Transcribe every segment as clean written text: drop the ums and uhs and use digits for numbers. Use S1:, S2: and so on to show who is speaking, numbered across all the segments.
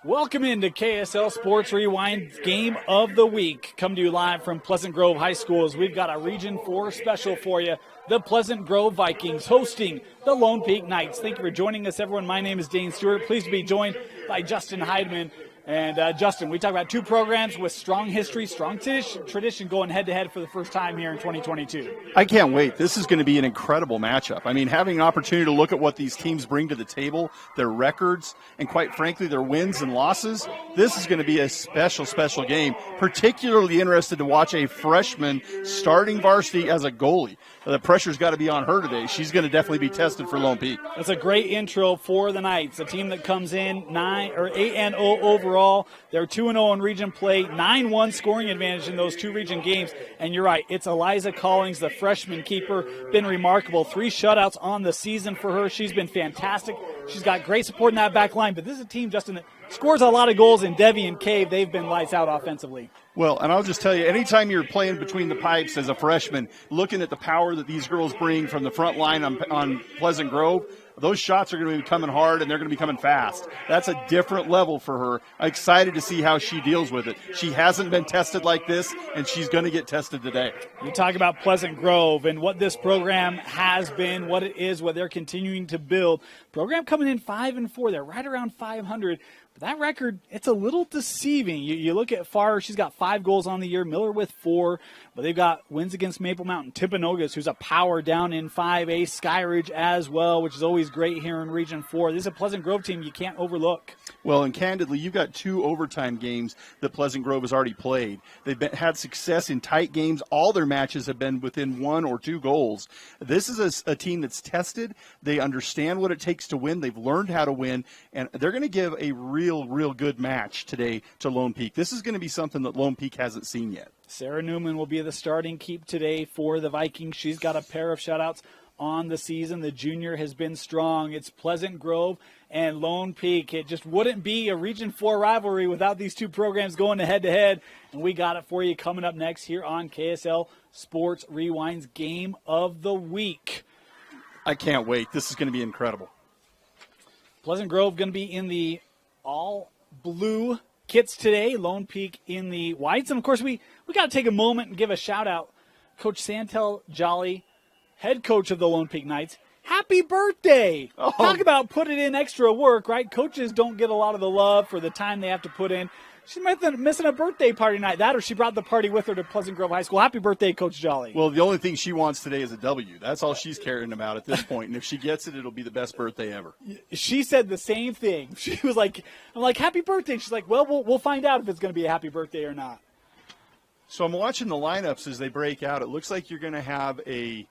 S1: Welcome into KSL Sports Rewind Game of the Week. Come to you live from Pleasant Grove High School as we've got a Region 4 special for you. The Pleasant Grove Vikings hosting the Lone Peak Knights. Thank you for joining us, everyone. My name is Dane Stewart. Pleased to be joined by Justin Heidemann. And Justin, we talk about two programs with strong history, strong tradition going head-to-head for the first time here in 2022.
S2: I can't wait. This is going to be an incredible matchup. I mean, having an opportunity to look at what these teams bring to the table, their records, and quite frankly, their wins and losses, this is going to be a special, special game. Particularly interested to watch a freshman starting varsity as a goalie. The pressure's got to be on her today. She's going to definitely be tested for Lone Peak.
S1: That's a great intro for the Knights, a team that comes in 8-0 overall. They're 2-0 in region play, 9-1 scoring advantage in those two region games. And you're right, it's Eliza Collings, the freshman keeper, been remarkable. 3 shutouts on the season for her. She's been fantastic. She's got great support in that back line. But this is a team, Justin, that scores a lot of goals. In Debbie and Cave, they've been lights out offensively.
S2: Well, and I'll just tell you, anytime you're playing between the pipes as a freshman, looking at the power that these girls bring from the front line on Pleasant Grove, those shots are going to be coming hard and they're going to be coming fast. That's a different level for her. I'm excited to see how she deals with it. She hasn't been tested like this, and she's going to get tested today.
S1: You talk about Pleasant Grove and what this program has been, what it is, what they're continuing to build. Program coming in 5-4. They're right around 500. But that record, it's a little deceiving. You look at Farr, she's got 5 goals on the year, Miller with 4, but they've got wins against Maple Mountain, Timpanogos, who's a power down in 5A, Skyridge as well, which is always great here in Region 4. This is a Pleasant Grove team you can't overlook.
S2: Well, and candidly, you've got 2 overtime games that Pleasant Grove has already played. They've had success in tight games. All their matches have been within 1 or 2 goals. This is a team that's tested. They understand what it takes to win. They've learned how to win, and they're going to give a real good match today to Lone Peak. This is going to be something that Lone Peak hasn't seen yet.
S1: Sarah Newman will be the starting keep today for the Vikings. She's got a pair of shutouts on the season. The junior has been strong. It's Pleasant Grove and Lone Peak. It just wouldn't be a Region 4 rivalry without these two programs going head-to-head, and we got it for you coming up next here on KSL Sports Rewind's Game of the Week.
S2: I can't wait. This is going to be incredible.
S1: Pleasant Grove going to be in the all-blue kits today. Lone Peak in the whites. And, of course, we got to take a moment and give a shout-out. Coach Santel Jolly, head coach of the Lone Peak Knights. Happy birthday!
S2: Oh.
S1: Talk about putting in extra work, right? Coaches don't get a lot of the love for the time they have to put in. She's missing a birthday party night. That or she brought the party with her to Pleasant Grove High School. Happy birthday, Coach Jolly.
S2: Well, the only thing she wants today is a W. That's all she's caring about at this point. And if she gets it, it'll be the best birthday ever.
S1: She said the same thing. She was like, I'm like, happy birthday. She's like, well, we'll find out if it's going to be a happy birthday or not.
S2: So I'm watching the lineups as they break out. It looks like you're going to have a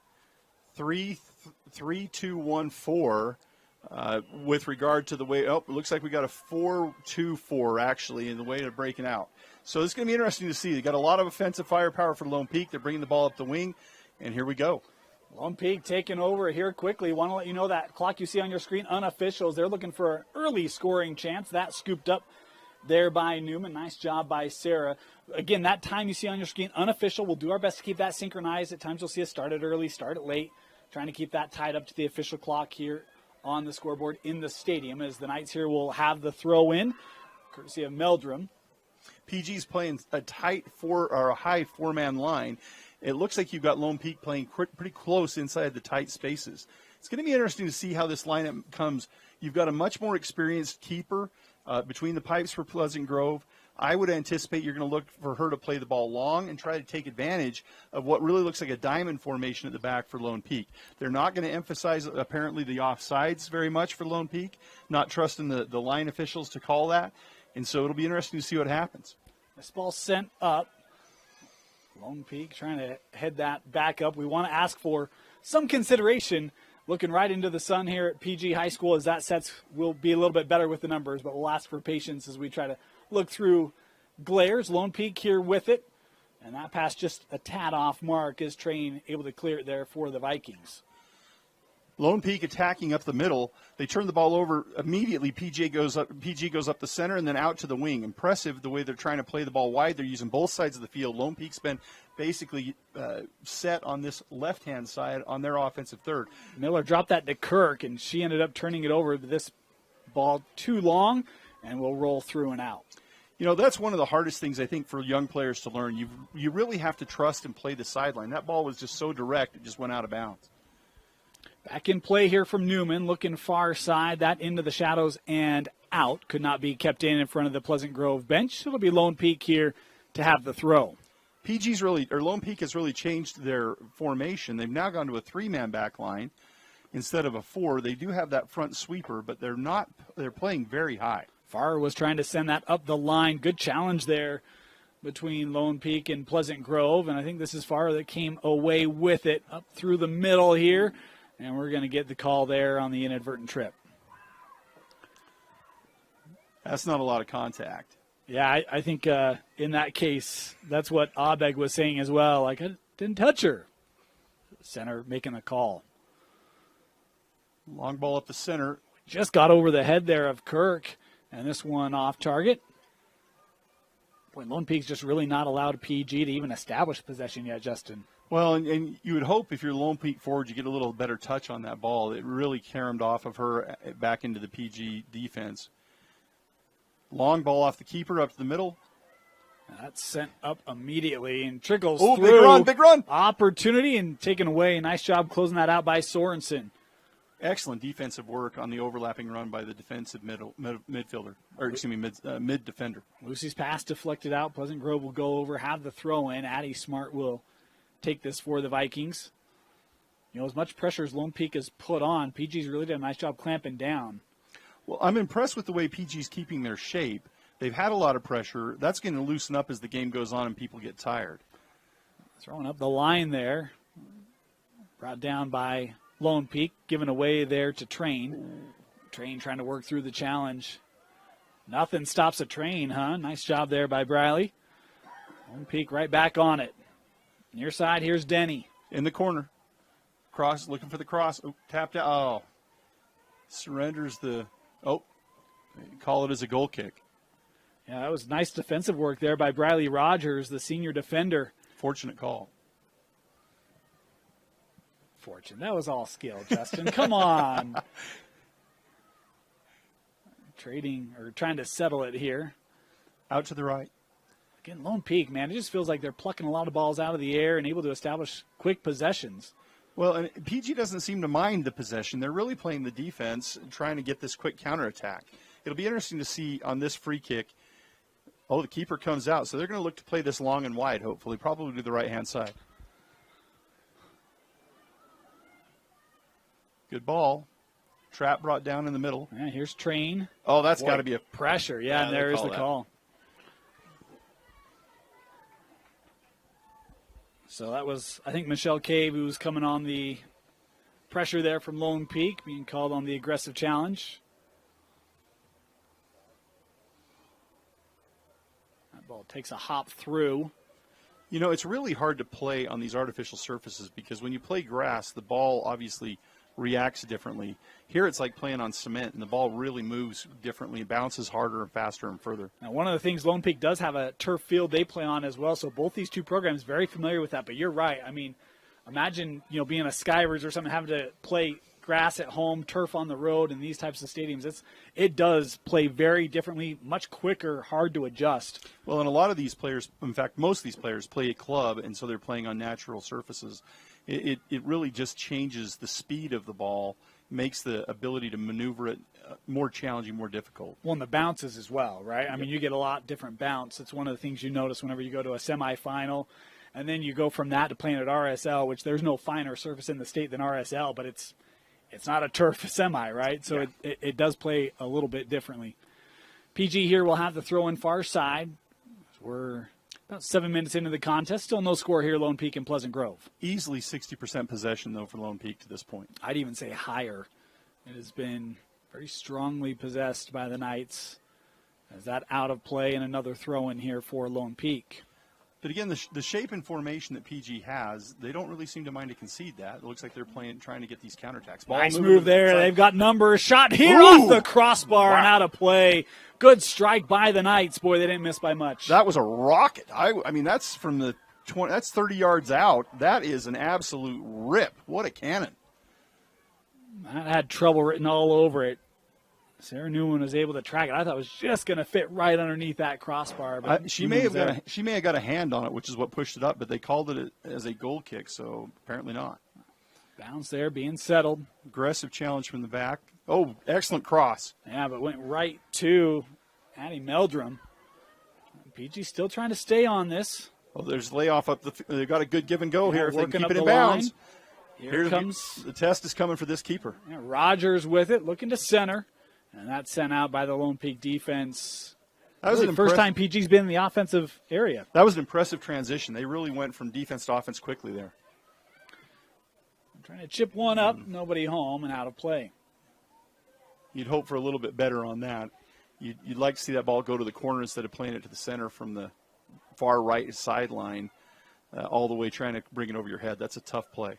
S2: 3-2-1-4 with regard to the way. Oh, it looks like we got a 4-2-4 actually in the way they're breaking out. So it's going to be interesting to see. They got a lot of offensive firepower for Lone Peak. They're bringing the ball up the wing, and here we go.
S1: Lone Peak taking over here quickly. Want to let you know that clock you see on your screen, unofficials. They're looking for an early scoring chance. That scooped up there by Newman. Nice job by Sarah. Again, that time you see on your screen, unofficial. We'll do our best to keep that synchronized. At times you'll see us start it early, start it late. Trying to keep that tied up to the official clock here on the scoreboard in the stadium, as the Knights here will have the throw in, courtesy of Meldrum.
S2: PG's playing a high 4-man line. It looks like you've got Lone Peak playing pretty close inside the tight spaces. It's going to be interesting to see how this lineup comes. You've got a much more experienced keeper between the pipes for Pleasant Grove. I would anticipate you're going to look for her to play the ball long and try to take advantage of what really looks like a diamond formation at the back for Lone Peak. They're not going to emphasize, apparently, the offsides very much for Lone Peak, not trusting the line officials to call that. And so it'll be interesting to see what happens.
S1: This ball sent up. Lone Peak trying to head that back up. We want to ask for some consideration looking right into the sun here at PG High School, as that sets will be a little bit better with the numbers, but we'll ask for patience as we try to look through glares. Lone Peak here with it, and that pass just a tad off mark. Is Train able to clear it there for the Vikings?
S2: Lone Peak attacking up the middle. They turn the ball over immediately. PG goes up the center and then out to the wing. Impressive the way they're trying to play the ball wide. They're using both sides of the field. Lone Peak's been basically set on this left-hand side on their offensive third.
S1: Miller dropped that to Kirk, and she ended up turning it over. This ball too long. and will roll through and out.
S2: You know, that's one of the hardest things, I think, for young players to learn. You really have to trust and play the sideline. That ball was just so direct, it just went out of bounds.
S1: Back in play here from Newman, looking far side, that into the shadows and out. Could not be kept in front of the Pleasant Grove bench. It'll be Lone Peak here to have the throw.
S2: Lone Peak has really changed their formation. They've now gone to a three-man back line instead of a four. They do have that front sweeper, but they're playing very high.
S1: Farr was trying to send that up the line. Good challenge there between Lone Peak and Pleasant Grove, and I think this is Farr that came away with it up through the middle here, and we're going to get the call there on the inadvertent trip.
S2: That's not a lot of contact.
S1: Yeah, I think in that case, that's what Abeg was saying as well. Like, I didn't touch her. Center making the call.
S2: Long ball up the center.
S1: Just got over the head there of Kirk, and this one off target. Boy, Lone Peak's just really not allowed PG to even establish possession yet, Justin.
S2: Well, and you would hope if you're Lone Peak forward, you get a little better touch on that ball. It really caromed off of her back into the PG defense. Long ball off the keeper up to the middle.
S1: That's sent up immediately and trickles
S2: through. Big run.
S1: Opportunity and taken away. Nice job closing that out by Sorensen.
S2: Excellent defensive work on the overlapping run by the defensive midfielder, or excuse me, mid defender.
S1: Lucy's pass deflected out. Pleasant Grove will go over, have the throw in. Addie Smart will take this for the Vikings. You know, as much pressure as Lone Peak has put on, PG's really done a nice job clamping down.
S2: Well, I'm impressed with the way PG's keeping their shape. They've had a lot of pressure. That's going to loosen up as the game goes on and people get tired.
S1: Throwing up the line there. Brought down by Lone Peak, given away there to Train. Train trying to work through the challenge. Nothing stops a Train, huh? Nice job there by Briley. Lone Peak right back on it. Near side, here's Denny.
S2: In the corner. Cross, looking for the cross. Oh, tapped out. Oh. Surrenders the... Oh, call it as a goal kick.
S1: Yeah, that was nice defensive work there by Briley Rogers, the senior defender.
S2: Fortunate call.
S1: That was all skill, Justin. Come on. Trying to settle it here.
S2: Out to the right.
S1: Again, Lone Peak, man, it just feels like they're plucking a lot of balls out of the air and able to establish quick possessions.
S2: Well, and PG doesn't seem to mind the possession. They're really playing the defense and trying to get this quick counterattack. It'll be interesting to see on this free kick. Oh, the keeper comes out, so they're going to look to play this long and wide, hopefully, probably to the right-hand side. Good ball. Trap brought down in the middle.
S1: Yeah, here's Train.
S2: Oh, that's got to be a
S1: pressure. Yeah, and there is the call. So that was, I think, Michelle Cave, who was coming on the pressure there from Lone Peak, being called on the aggressive challenge. That ball takes a hop through.
S2: You know, it's really hard to play on these artificial surfaces because when you play grass, the ball obviously reacts differently. Here it's like playing on cement, and the ball really moves differently. It bounces harder and faster and further.
S1: Now, one of the things, Lone Peak does have a turf field they play on as well, so both these two programs very familiar with that. But you're right. I mean, imagine, being a Skywers or something, having to play grass at home, turf on the road, in these types of stadiums. It does play very differently, much quicker, hard to adjust.
S2: Well, and a lot of these players, in fact, most of these players play a club, and so they're playing on natural surfaces. It really just changes the speed of the ball, makes the ability to maneuver it more challenging, more difficult.
S1: Well, and the bounces as well, right? I mean, you get a lot different bounce. It's one of the things you notice whenever you go to a semifinal, and then you go from that to playing at RSL, which there's no finer surface in the state than RSL, but it's not a turf semi, right? So
S2: yeah.
S1: it does play a little bit differently. PG here will have the throw in far side. We're about 7 minutes into the contest. Still no score here, Lone Peak and Pleasant Grove.
S2: Easily 60% possession, though, for Lone Peak to this point.
S1: I'd even say higher. It has been very strongly possessed by the Knights. As that out of play and another throw in here for Lone Peak.
S2: But again, the shape and formation that PG has, they don't really seem to mind to concede that. It looks like they're trying to get these counterattacks.
S1: Nice move there. They've got numbers. Shot here off the crossbar and out of play. Good strike by the Knights. Boy, they didn't miss by much.
S2: That was a rocket. I mean, that's from the 20. That's 30 yards out. That is an absolute rip. What a cannon.
S1: That had trouble written all over it. Sarah Newman was able to track it. I thought it was just going to fit right underneath that crossbar. But
S2: she may have got a hand on it, which is what pushed it up, but they called it as a goal kick, so apparently not.
S1: Bounce there, being settled.
S2: Aggressive challenge from the back. Oh, excellent cross.
S1: Yeah, but went right to Addie Meldrum. PG still trying to stay on this.
S2: Oh, there's layoff up. They got a good give and go here. If they can keep it in
S1: bounds.
S2: Here comes the test is coming for this keeper.
S1: Yeah, Rogers with it, looking to center, and that's sent out by the Lone Peak defense. That was the first time PG's been in the offensive area.
S2: That was an impressive transition. They really went from defense to offense quickly there.
S1: Trying to chip one up, nobody home, and out of play.
S2: You'd hope for a little bit better on that. You'd like to see that ball go to the corner instead of playing it to the center from the far right sideline, all the way trying to bring it over your head. That's a tough play.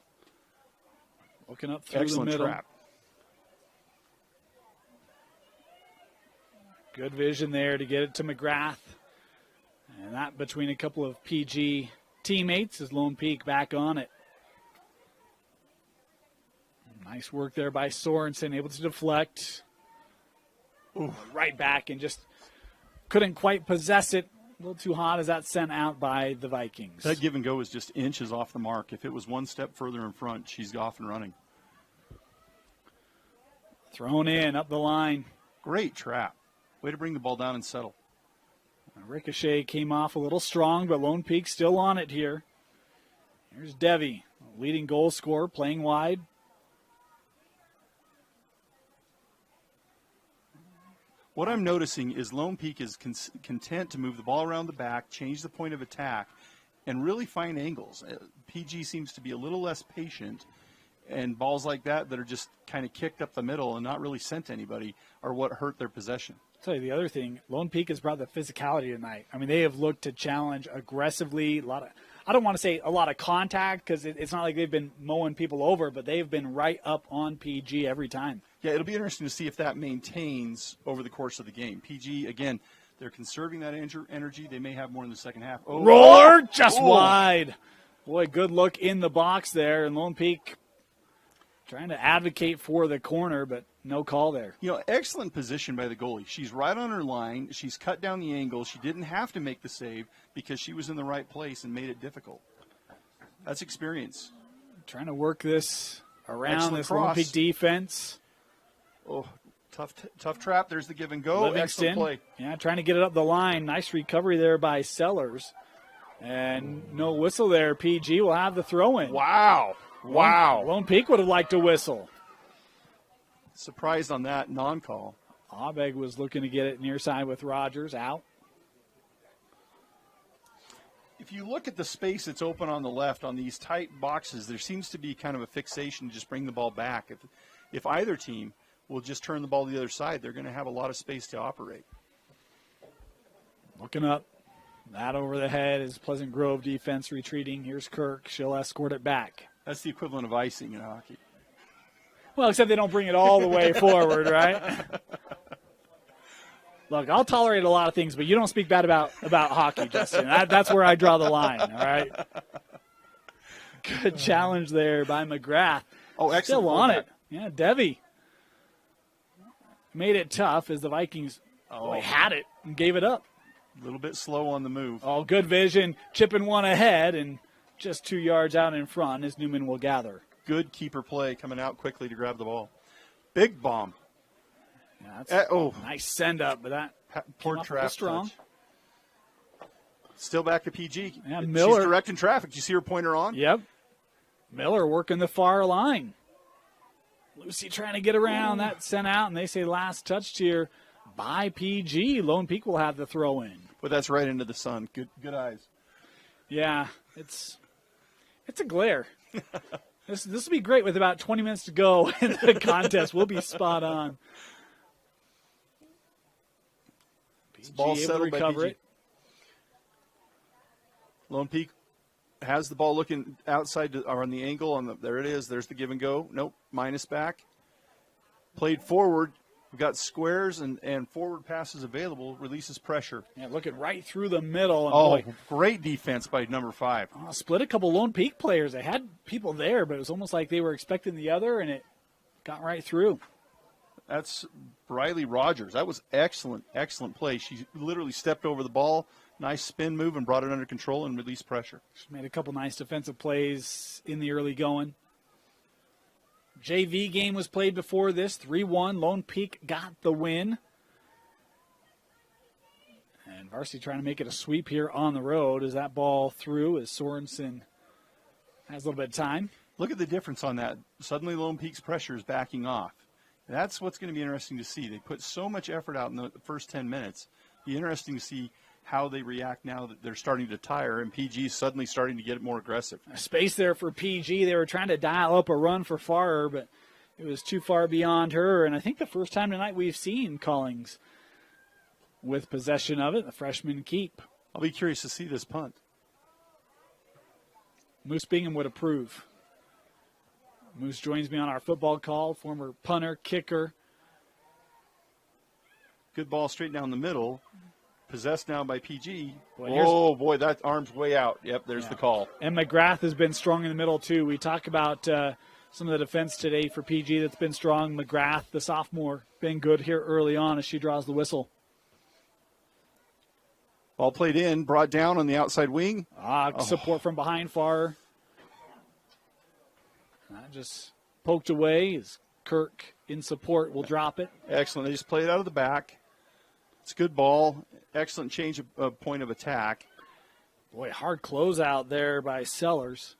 S1: Looking up through
S2: Excellent
S1: the middle.
S2: Trap.
S1: Good vision there to get it to McGrath. And that between a couple of PG teammates as Lone Peak back on it. Nice work there by Sorensen, able to deflect. Ooh, right back and just couldn't quite possess it. A little too hot as that sent out by the Vikings.
S2: That give and go is just inches off the mark. If it was one step further in front, she's off and running.
S1: Thrown in, up the line.
S2: Great trap. Way to bring the ball down and settle.
S1: Ricochet came off a little strong, but Lone Peak still on it here. Here's Devi, leading goal scorer, playing wide.
S2: What I'm noticing is Lone Peak is content to move the ball around the back, change the point of attack, and really find angles. PG seems to be a little less patient, and balls like that are just kind of kicked up the middle and not really sent to anybody are what hurt their possession.
S1: I'll tell you the other thing, Lone Peak has brought the physicality tonight. I mean, they have looked to challenge aggressively, I don't want to say a lot of contact because it's not like they've been mowing people over, but they've been right up on PG every time.
S2: Yeah, it'll be interesting to see if that maintains over the course of the game. PG, again, they're conserving that energy. They may have more in the second half.
S1: Oh. Roller just wide. Boy, good look in the box there. And Lone Peak trying to advocate for the corner, but no call there.
S2: You know, excellent position by the goalie. She's right on her line. She's cut down the angle. She didn't have to make the save because she was in the right place and made it difficult. That's experience.
S1: Trying to work this around
S2: Excellent
S1: this
S2: cross.
S1: Lone Peak defense.
S2: Oh, tough trap. There's the give and go.
S1: Livingston,
S2: excellent play.
S1: Yeah, trying to get it up the line. Nice recovery there by Sellers. And no whistle there. PG will have the throw in.
S2: Wow.
S1: Lone Peak would have liked to whistle.
S2: Surprised on that non-call.
S1: Abeg was looking to get it near side with Rogers out.
S2: If you look at the space that's open on the left on these tight boxes, there seems to be kind of a fixation to just bring the ball back. If either team will just turn the ball to the other side, they're going to have a lot of space to operate.
S1: Looking up. That over the head is Pleasant Grove defense retreating. Here's Kirk. She'll escort it back.
S2: That's the equivalent of icing in hockey.
S1: Well, except they don't bring it all the way forward, right? Look, I'll tolerate a lot of things, but you don't speak bad about hockey, Justin. That's where I draw the line, all right? Good challenge there by McGrath.
S2: Oh, excellent.
S1: Still on it. Yeah, Devi made it tough as the Vikings had it and gave it up.
S2: A little bit slow on the move.
S1: Oh, good vision. Chipping one ahead and just 2 yards out in front as Newman will gather.
S2: Good keeper play coming out quickly to grab the ball. Big bomb.
S1: Yeah, that's nice send up, but that
S2: poor trap
S1: strong.
S2: Touch. Still back to PG.
S1: Yeah, Miller.
S2: She's directing traffic. Do you see her pointer on?
S1: Yep. Miller working the far line. Lucy trying to get around. That sent out, and they say last touched here by PG. Lone Peak will have the throw in.
S2: But that's right into the sun. Good eyes.
S1: Yeah, it's a glare. This will be great with about 20 minutes to go in the contest. We'll be spot on. PG
S2: ball
S1: able to
S2: settled by
S1: recover
S2: PG.
S1: it.
S2: Lone Peak has the ball looking outside or on the angle. There it is. There's the give and go. Nope. Minus back. Played forward. We've got squares and forward passes available. Releases pressure.
S1: Yeah, looking right through the middle. And boy,
S2: great defense by number 5.
S1: Split a couple Lone Peak players. They had people there, but it was almost like they were expecting the other, and it got right through.
S2: That's Riley Rogers. That was excellent, excellent play. She literally stepped over the ball, nice spin move, and brought it under control and released pressure.
S1: She made a couple nice defensive plays in the early going. JV game was played before this, 3-1. Lone Peak got the win. And varsity trying to make it a sweep here on the road as that ball through as Sorensen has a little bit of time.
S2: Look at the difference on that. Suddenly Lone Peak's pressure is backing off. That's what's going to be interesting to see. They put so much effort out in the first 10 minutes. Be interesting to see how they react now that they're starting to tire and PG is suddenly starting to get more aggressive.
S1: Space there for PG. They were trying to dial up a run for Farrer, but it was too far beyond her. And I think the first time tonight we've seen Collings with possession of it. The freshman keep.
S2: I'll be curious to see this punt.
S1: Moose Bingham would approve. Moose joins me on our football call, former punter, kicker.
S2: Good ball straight down the middle. Possessed now by PG.
S1: Boy,
S2: boy, that arm's way out. Yep, there's the call.
S1: And McGrath has been strong in the middle, too. We talk about some of the defense today for PG that's been strong. McGrath, the sophomore, been good here early on as she draws the whistle.
S2: Ball played in, brought down on the outside wing.
S1: Support from behind Farrer. That just poked away as Kirk in support will drop it.
S2: Excellent. They just played out of the back. It's a good ball. Excellent change of point of attack.
S1: Boy, hard closeout there by Sellers.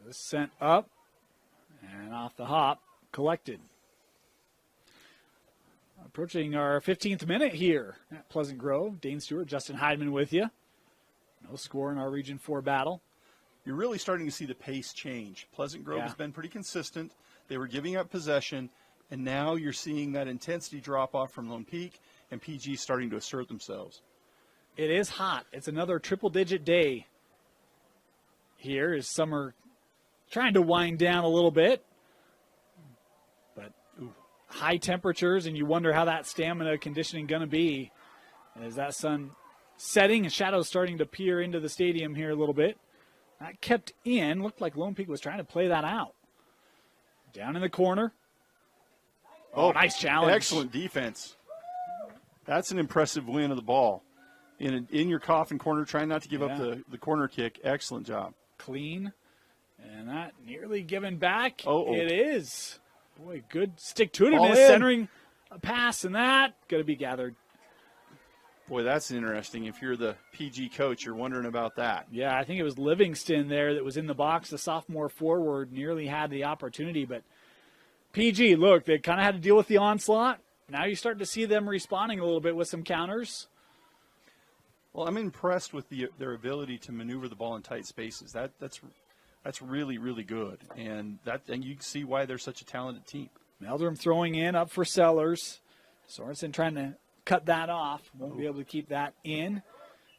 S1: This sent up and off the hop, collected. Approaching our 15th minute here at Pleasant Grove. Dane Stewart, Justin Heidman with you. No score in our Region 4 battle.
S2: You're really starting to see the pace change. Pleasant Grove has been pretty consistent. They were giving up possession, and now you're seeing that intensity drop off from Lone Peak and PG starting to assert themselves.
S1: It is hot. It's another triple-digit day here as summer trying to wind down a little bit. But high temperatures, and you wonder how that stamina conditioning going to be as that sun setting and shadows starting to peer into the stadium here a little bit. That kept in. Looked like Lone Peak was trying to play that out. Down in the corner. Oh, nice challenge.
S2: Excellent defense. That's an impressive win of the ball. In your coffin corner, trying not to give up the corner kick. Excellent job.
S1: Clean. And that nearly given back.
S2: Uh-oh.
S1: It is. Boy, good stick-to-itiveness, centering a pass, and that going to be gathered.
S2: Boy, that's interesting. If you're the PG coach, you're wondering about that.
S1: Yeah, I think it was Livingston there that was in the box. The sophomore forward nearly had the opportunity, but PG, look, they kind of had to deal with the onslaught. Now you start to see them responding a little bit with some counters.
S2: Well, I'm impressed with their ability to maneuver the ball in tight spaces. That's really, really good, and you can see why they're such a talented team.
S1: Meldrum throwing in up for Sellers. Sorensen trying to cut that off. Won't be able to keep that in.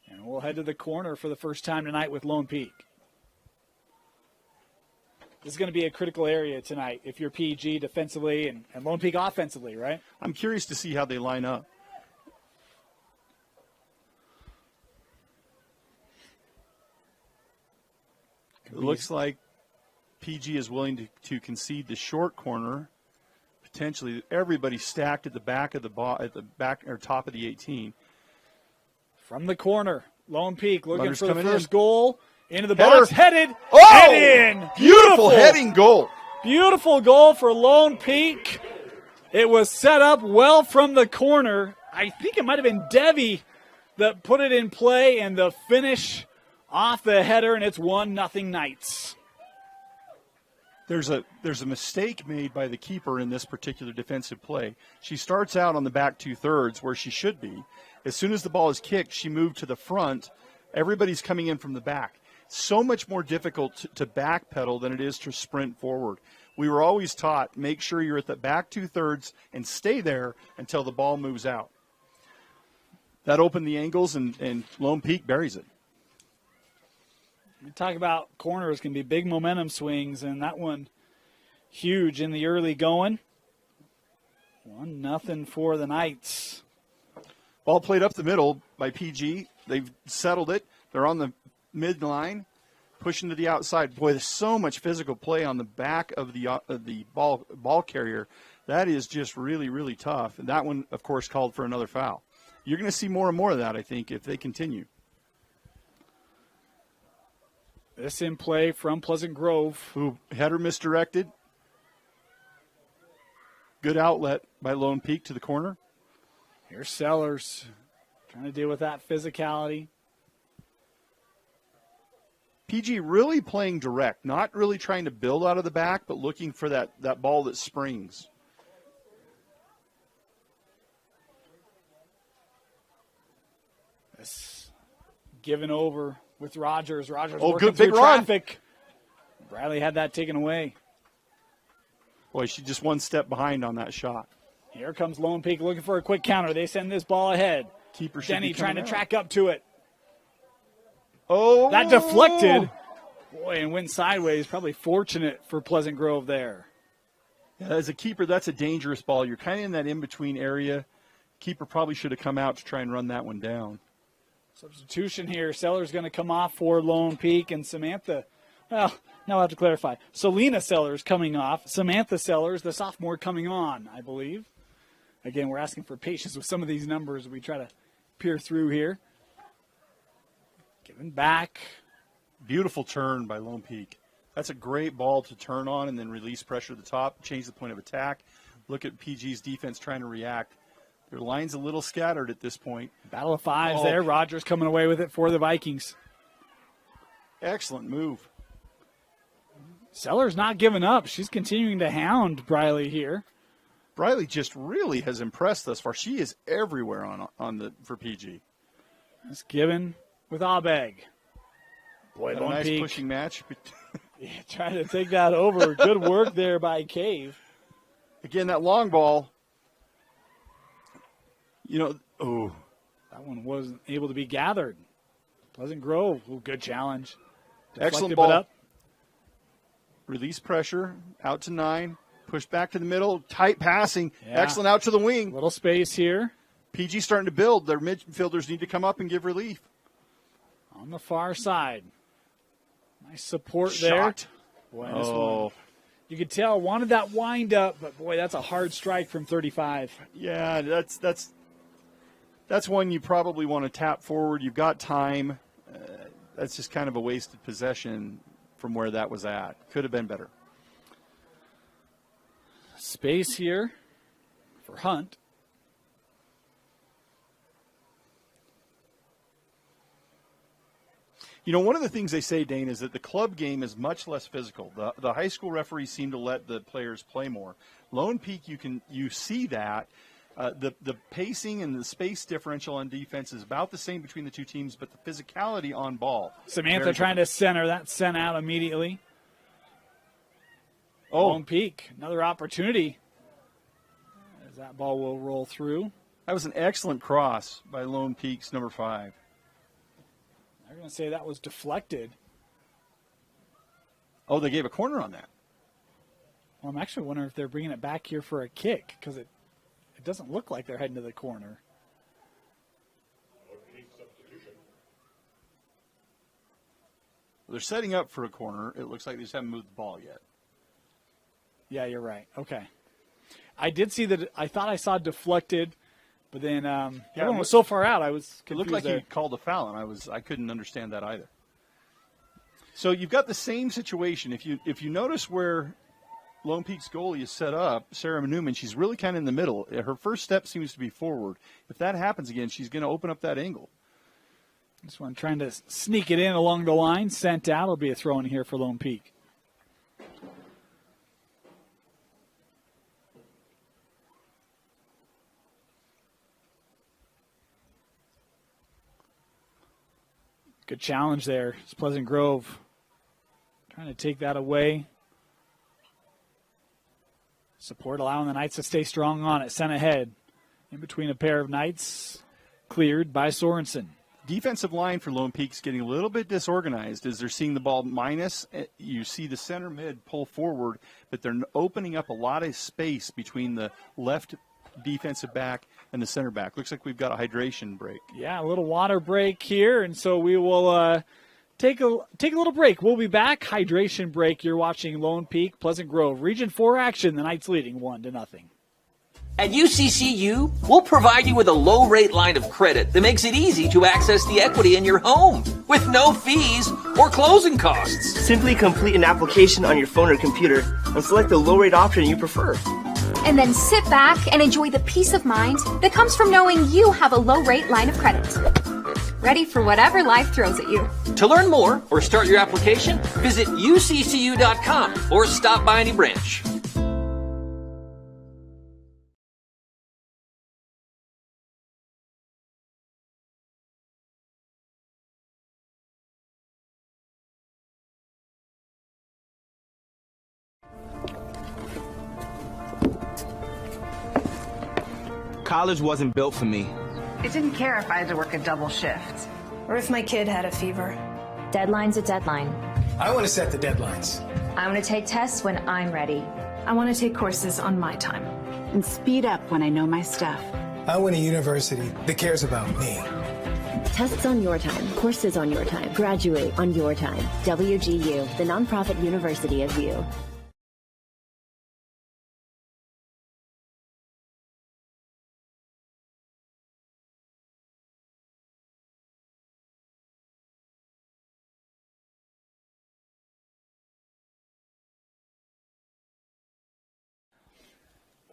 S1: And we'll head to the corner for the first time tonight with Lone Peak. This is going to be a critical area tonight if you're PG defensively and Lone Peak offensively, right?
S2: I'm curious to see how they line up. It looks like PG is willing to concede the short corner. Potentially, everybody stacked at the back of the ball, at the back or top of the 18.
S1: From the corner, Lone Peak looking
S2: Runners
S1: for the first
S2: in.
S1: Goal into the box, headed and in.
S2: Beautiful heading goal.
S1: Beautiful goal for Lone Peak. It was set up well from the corner. I think it might have been Debbie that put it in play, and the finish off the header, and it's 1-0 Knights.
S2: There's a mistake made by the keeper in this particular defensive play. She starts out on the back two-thirds where she should be. As soon as the ball is kicked, she moved to the front. Everybody's coming in from the back. So much more difficult to backpedal than it is to sprint forward. We were always taught, make sure you're at the back two-thirds and stay there until the ball moves out. That opened the angles, and Lone Peak buries it.
S1: We talk about corners can be big momentum swings, and that one huge in the early going. 1-0 for the Knights.
S2: Ball played up the middle by PG. They've settled it. They're on the midline, pushing to the outside. Boy, there's so much physical play on the back of the ball carrier. That is just really, really tough. And that one, of course, called for another foul. You're going to see more and more of that, I think, if they continue.
S1: This in play from Pleasant Grove.
S2: Ooh, header misdirected. Good outlet by Lone Peak to the corner.
S1: Here's Sellers trying to deal with that physicality.
S2: PG really playing direct, not really trying to build out of the back, but looking for that ball that springs.
S1: This given over with Rogers. Rogers
S2: Oh,
S1: working
S2: good big
S1: through
S2: run.
S1: traffic. Bradley had that taken away.
S2: Boy, she's just one step behind on that shot.
S1: Here comes Lone Peak looking for a quick counter. They send this ball ahead.
S2: Keeper should
S1: Denny
S2: be
S1: trying to
S2: coming
S1: track up to it.
S2: Oh,
S1: That deflected. Boy, and went sideways. Probably fortunate for Pleasant Grove there.
S2: Yeah, as a keeper, that's a dangerous ball. You're kind of in that in-between area. Keeper probably should have come out to try and run that one down.
S1: Substitution here. Sellers going to come off for Lone Peak, and Samantha. Well, now I'll have to clarify. Selena Sellers coming off. Samantha Sellers, the sophomore, coming on, I believe. Again, we're asking for patience with some of these numbers we try to peer through here. Giving back.
S2: Beautiful turn by Lone Peak. That's a great ball to turn on and then release pressure at the top, change the point of attack. Look at PG's defense trying to react. Their line's a little scattered at this point.
S1: Battle of fives there. Rogers coming away with it for the Vikings.
S2: Excellent move.
S1: Sellers not giving up. She's continuing to hound Briley here.
S2: Briley just really has impressed thus far. She is everywhere for PG.
S1: It's given with Abeg. Boy,
S2: A
S1: Lone
S2: nice
S1: Peak.
S2: pushing match.
S1: Yeah, trying to take that over. Good work there by Cave.
S2: Again, that long ball. That
S1: one wasn't able to be gathered. Pleasant Grove, good challenge.
S2: Excellent
S1: Deflected,
S2: ball.
S1: but up.
S2: Release pressure, out to 9, push back to the middle, tight passing,
S1: Yeah.
S2: excellent out to the wing.
S1: Little space here.
S2: PG starting to build. Their midfielders need to come up and give relief.
S1: On the far side. Nice support
S2: Shot.
S1: there. Boy, this one, you could tell wanted that wind up, but boy, that's a hard strike from 35.
S2: Yeah, that's one you probably want to tap forward. You've got time. That's just kind of a wasted possession from where that was at. Could have been better.
S1: Space here for Hunt.
S2: One of the things they say, Dane, is that the club game is much less physical. The high school referees seem to let the players play more. Lone Peak, you see that. The pacing and the space differential on defense is about the same between the two teams, but the physicality on ball.
S1: Samantha trying to center. That sent out immediately. Lone Peak, another opportunity. As that ball will roll through.
S2: That was an excellent cross by Lone Peak's number 5.
S1: They're going to say that was deflected.
S2: Oh, they gave a corner on that.
S1: Well, I'm actually wondering if they're bringing it back here for a kick because it doesn't look like they're heading to the corner.
S2: They're setting up for a corner. It looks like they just haven't moved the ball yet.
S1: Yeah, you're right. Okay. I did see that. I thought I saw deflected, but then everyone was so far out, I was confused.
S2: It looked like
S1: there.
S2: he called a foul, and I couldn't understand that either. So you've got the same situation. If you notice where Lone Peak's goalie is set up, Sarah Newman, she's really kind of in the middle. Her first step seems to be forward. If that happens again, she's going to open up that angle.
S1: This one trying to sneak it in along the line. Sent out. It'll be a throw in here for Lone Peak. Good challenge there. It's Pleasant Grove trying to take that away. Support allowing the Knights to stay strong on it. Sent ahead. In between a pair of Knights. Cleared by Sorensen.
S2: Defensive line for Lone Peak's getting a little bit disorganized as they're seeing the ball minus. You see the center mid pull forward, but they're opening up a lot of space between the left defensive back and the center back. Looks like we've got a hydration break.
S1: Yeah, a little water break here, and so we will take a little break. We'll be back. Hydration break. You're watching Lone Peak, Pleasant Grove, Region 4 action. The Knights leading 1-0.
S3: At UCCU, we'll provide you with a low-rate line of credit that makes it easy to access the equity in your home with no fees or closing costs.
S4: Simply complete an application on your phone or computer and select the low-rate option you prefer.
S5: And then sit back and enjoy the peace of mind that comes from knowing you have a low-rate line of credit. Ready for whatever life throws at you.
S3: To learn more or start your application, visit uccu.com or stop by any branch.
S6: College wasn't built for me.
S7: I didn't care if I had to work a double shift.
S8: Or if my kid had a fever.
S9: Deadline's a deadline.
S10: I want to set the deadlines.
S9: I want to take tests when I'm ready.
S8: I want to take courses on my time.
S11: And speed up when I know my stuff.
S10: I want a university that cares about me.
S12: Tests on your time, courses on your time, graduate on your time. WGU, the nonprofit university of you.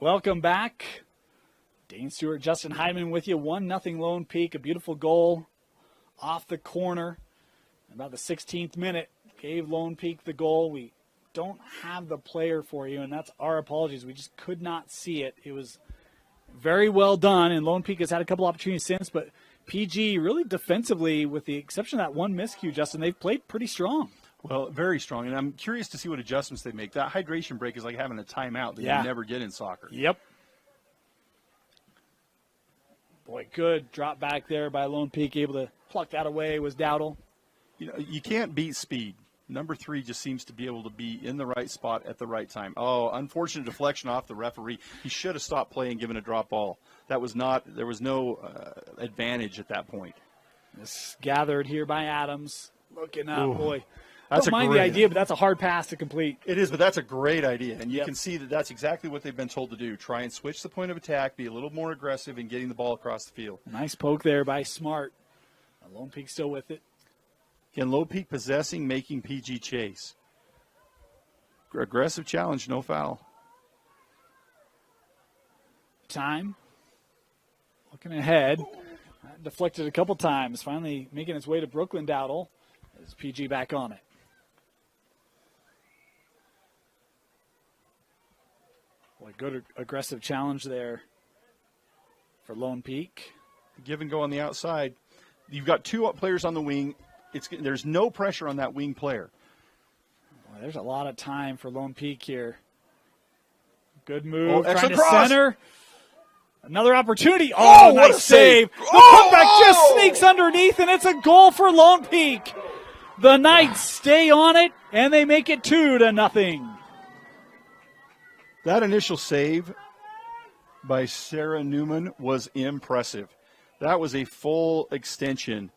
S1: Welcome back. Dane Stewart, Justin Hyman with you. 1-0 Lone Peak. A beautiful goal off the corner. About the 16th minute, gave Lone Peak the goal. We don't have the player for you, and that's our apologies. We just could not see it. It was very well done, and Lone Peak has had a couple opportunities since, but PG really defensively, with the exception of that one miscue, Justin, they've played pretty strong.
S2: Well, very strong, and I'm curious to see what adjustments they make. That hydration break is like having a timeout that you never get in soccer.
S1: Yep. Boy, good drop back there by Lone Peak, able to pluck that away was Dowdle.
S2: You know, you can't beat speed. Number 3 just seems to be able to be in the right spot at the right time. Oh, unfortunate deflection off the referee. He should have stopped playing and given a drop ball. That was not, there was no advantage at that point.
S1: This gathered here by Adams. Looking up, boy.
S2: That's
S1: Don't mind the idea, but that's a hard pass to complete.
S2: It is, but that's a great idea. And you can see that that's exactly what they've been told to do. Try and switch the point of attack, be a little more aggressive in getting the ball across the field.
S1: Nice poke there by Smart. Lone Peak still with it.
S2: Again, Lone Peak possessing, making PG chase. Aggressive challenge, no foul.
S1: Time. Looking ahead. Deflected a couple times. Finally making its way to Brooklyn Dowdle. As PG back on it. Boy, good aggressive challenge there for Lone Peak.
S2: Give and go on the outside. You've got 2 players on the wing. There's no pressure on that wing player.
S1: Boy, there's a lot of time for Lone Peak here. Good move.
S2: Oh,
S1: trying to
S2: cross.
S1: center. Another opportunity. Oh,
S2: what
S1: nice
S2: a save.
S1: The putback just sneaks underneath, and it's a goal for Lone Peak. The Knights stay on it, and they make it 2-0.
S2: That initial save by Sarah Newman was impressive. That was a full extension.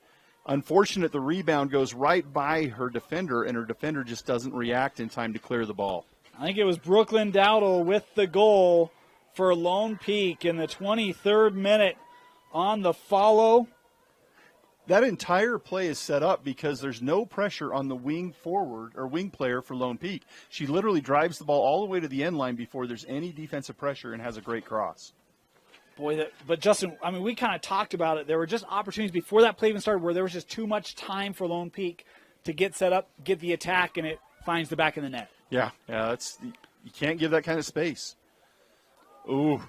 S2: Unfortunate, the rebound goes right by her defender, and her defender just doesn't react in time to clear the ball.
S1: I think it was Brooklyn Dowdle with the goal for Lone Peak in the 23rd minute on the follow.
S2: That entire play is set up because there's no pressure on the wing forward or wing player for Lone Peak. She literally drives the ball all the way to the end line before there's any defensive pressure and has a great cross.
S1: Boy, but Justin, I mean, we kind of talked about it. There were just opportunities before that play even started where there was just too much time for Lone Peak to get set up, get the attack, and it finds the back of the net.
S2: Yeah, you can't give that kind of space. Ooh.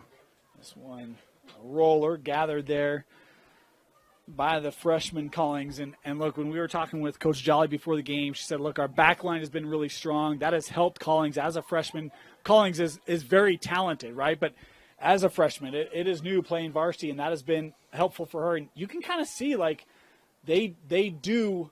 S1: This one, a roller gathered there by the freshman Collings. And look, when we were talking with Coach Jolly before the game, she said, look, our back line has been really strong. That has helped Collings as a freshman. Collings is very talented, right? But as a freshman, it is new playing varsity, and that has been helpful for her. And you can kind of see, like, they do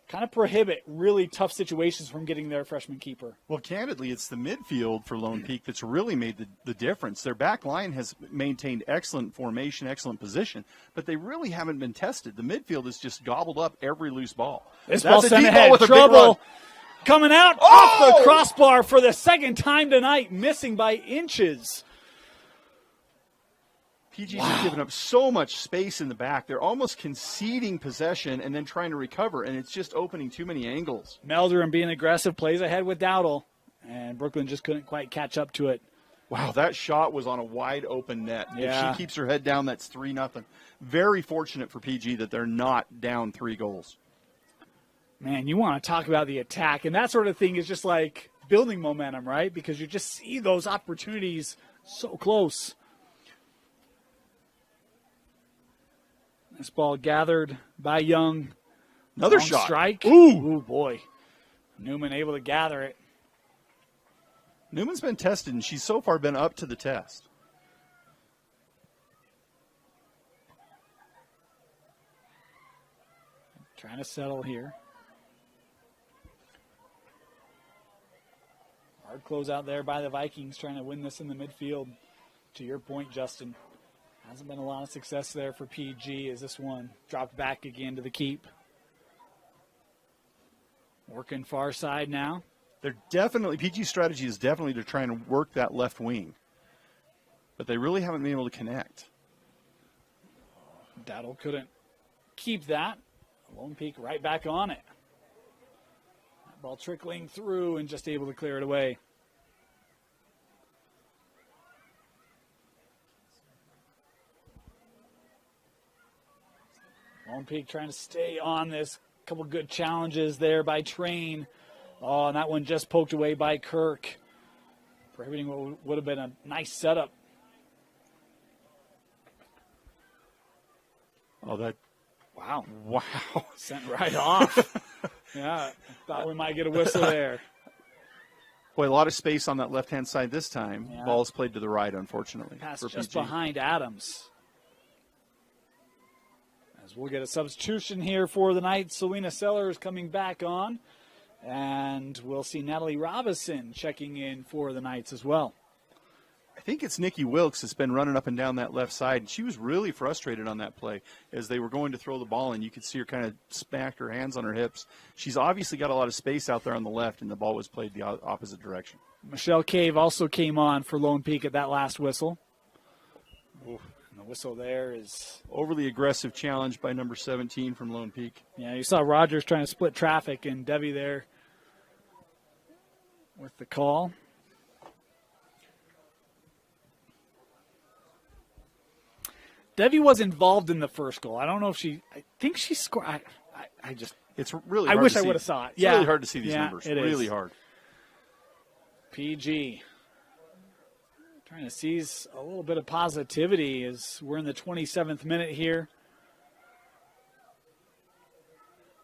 S1: kind of prohibit really tough situations from getting their freshman keeper.
S2: Well, candidly, it's the midfield for Lone Peak that's really made the difference. Their back line has maintained excellent formation, excellent position, but they really haven't been tested. The midfield has just gobbled up every loose ball.
S1: This ball sent ahead. Trouble coming out off the crossbar for the second time tonight, missing by inches.
S2: PG's just giving up so much space in the back. They're almost conceding possession and then trying to recover, and it's just opening too many angles.
S1: Meldrum being aggressive, plays ahead with Dowdle, and Brooklyn just couldn't quite catch up to it.
S2: Wow, that shot was on a wide open net.
S1: Yeah.
S2: If she keeps her head down, that's 3-0. Very fortunate for PG that they're not down 3 goals.
S1: Man, you want to talk about the attack, and that sort of thing is just like building momentum, right? Because you just see those opportunities so close. This ball gathered by Young.
S2: Another
S1: Long
S2: shot.
S1: Strike.
S2: Ooh,
S1: boy. Newman able to gather it.
S2: Newman's been tested, and she's so far been up to the test.
S1: Trying to settle here. Hard close out there by the Vikings, trying to win this in the midfield. To your point, Justin, hasn't been a lot of success there for PG as this one dropped back again to the keep. Working far side now.
S2: They're definitely, PG's strategy is definitely to try and work that left wing. But they really haven't been able to connect.
S1: Dowdle couldn't keep that. Lone Peak right back on it. That ball trickling through and just able to clear it away. Lone Peak trying to stay on this. Couple good challenges there by Train. Oh, and that one just poked away by Kirk. Prohibiting what would have been a nice setup.
S2: Oh, that.
S1: Wow.
S2: Wow.
S1: Sent right off. Yeah, thought we might get a whistle there.
S2: Boy, a lot of space on that left-hand side this time.
S1: Yeah.
S2: Ball's played to the right, unfortunately.
S1: Pass
S2: for
S1: just
S2: PG.
S1: behind Adams. As we'll get a substitution here for the night. Selena Sellers coming back on. And we'll see Natalie Robinson checking in for the Knights as well.
S2: I think it's Nikki Wilkes that's been running up and down that left side. She was really frustrated on that play as they were going to throw the ball, and you could see her kind of smack her hands on her hips. She's obviously got a lot of space out there on the left, and the ball was played the opposite direction.
S1: Michelle Cave also came on for Lone Peak at that last whistle.
S2: Oof.
S1: And the whistle there is
S2: overly aggressive challenge by number 17 from Lone Peak.
S1: Yeah, you saw Rogers trying to split traffic, and Debbie there with the call. Debbie was involved in the first goal. I don't know if I think she scored. I just.
S2: It's really
S1: I
S2: hard
S1: wish
S2: to
S1: I
S2: see.
S1: would have saw it.
S2: It's
S1: yeah.
S2: really hard to see these
S1: yeah,
S2: numbers.
S1: It
S2: really
S1: is.
S2: hard.
S1: PG trying to seize a little bit of positivity as we're in the 27th minute here.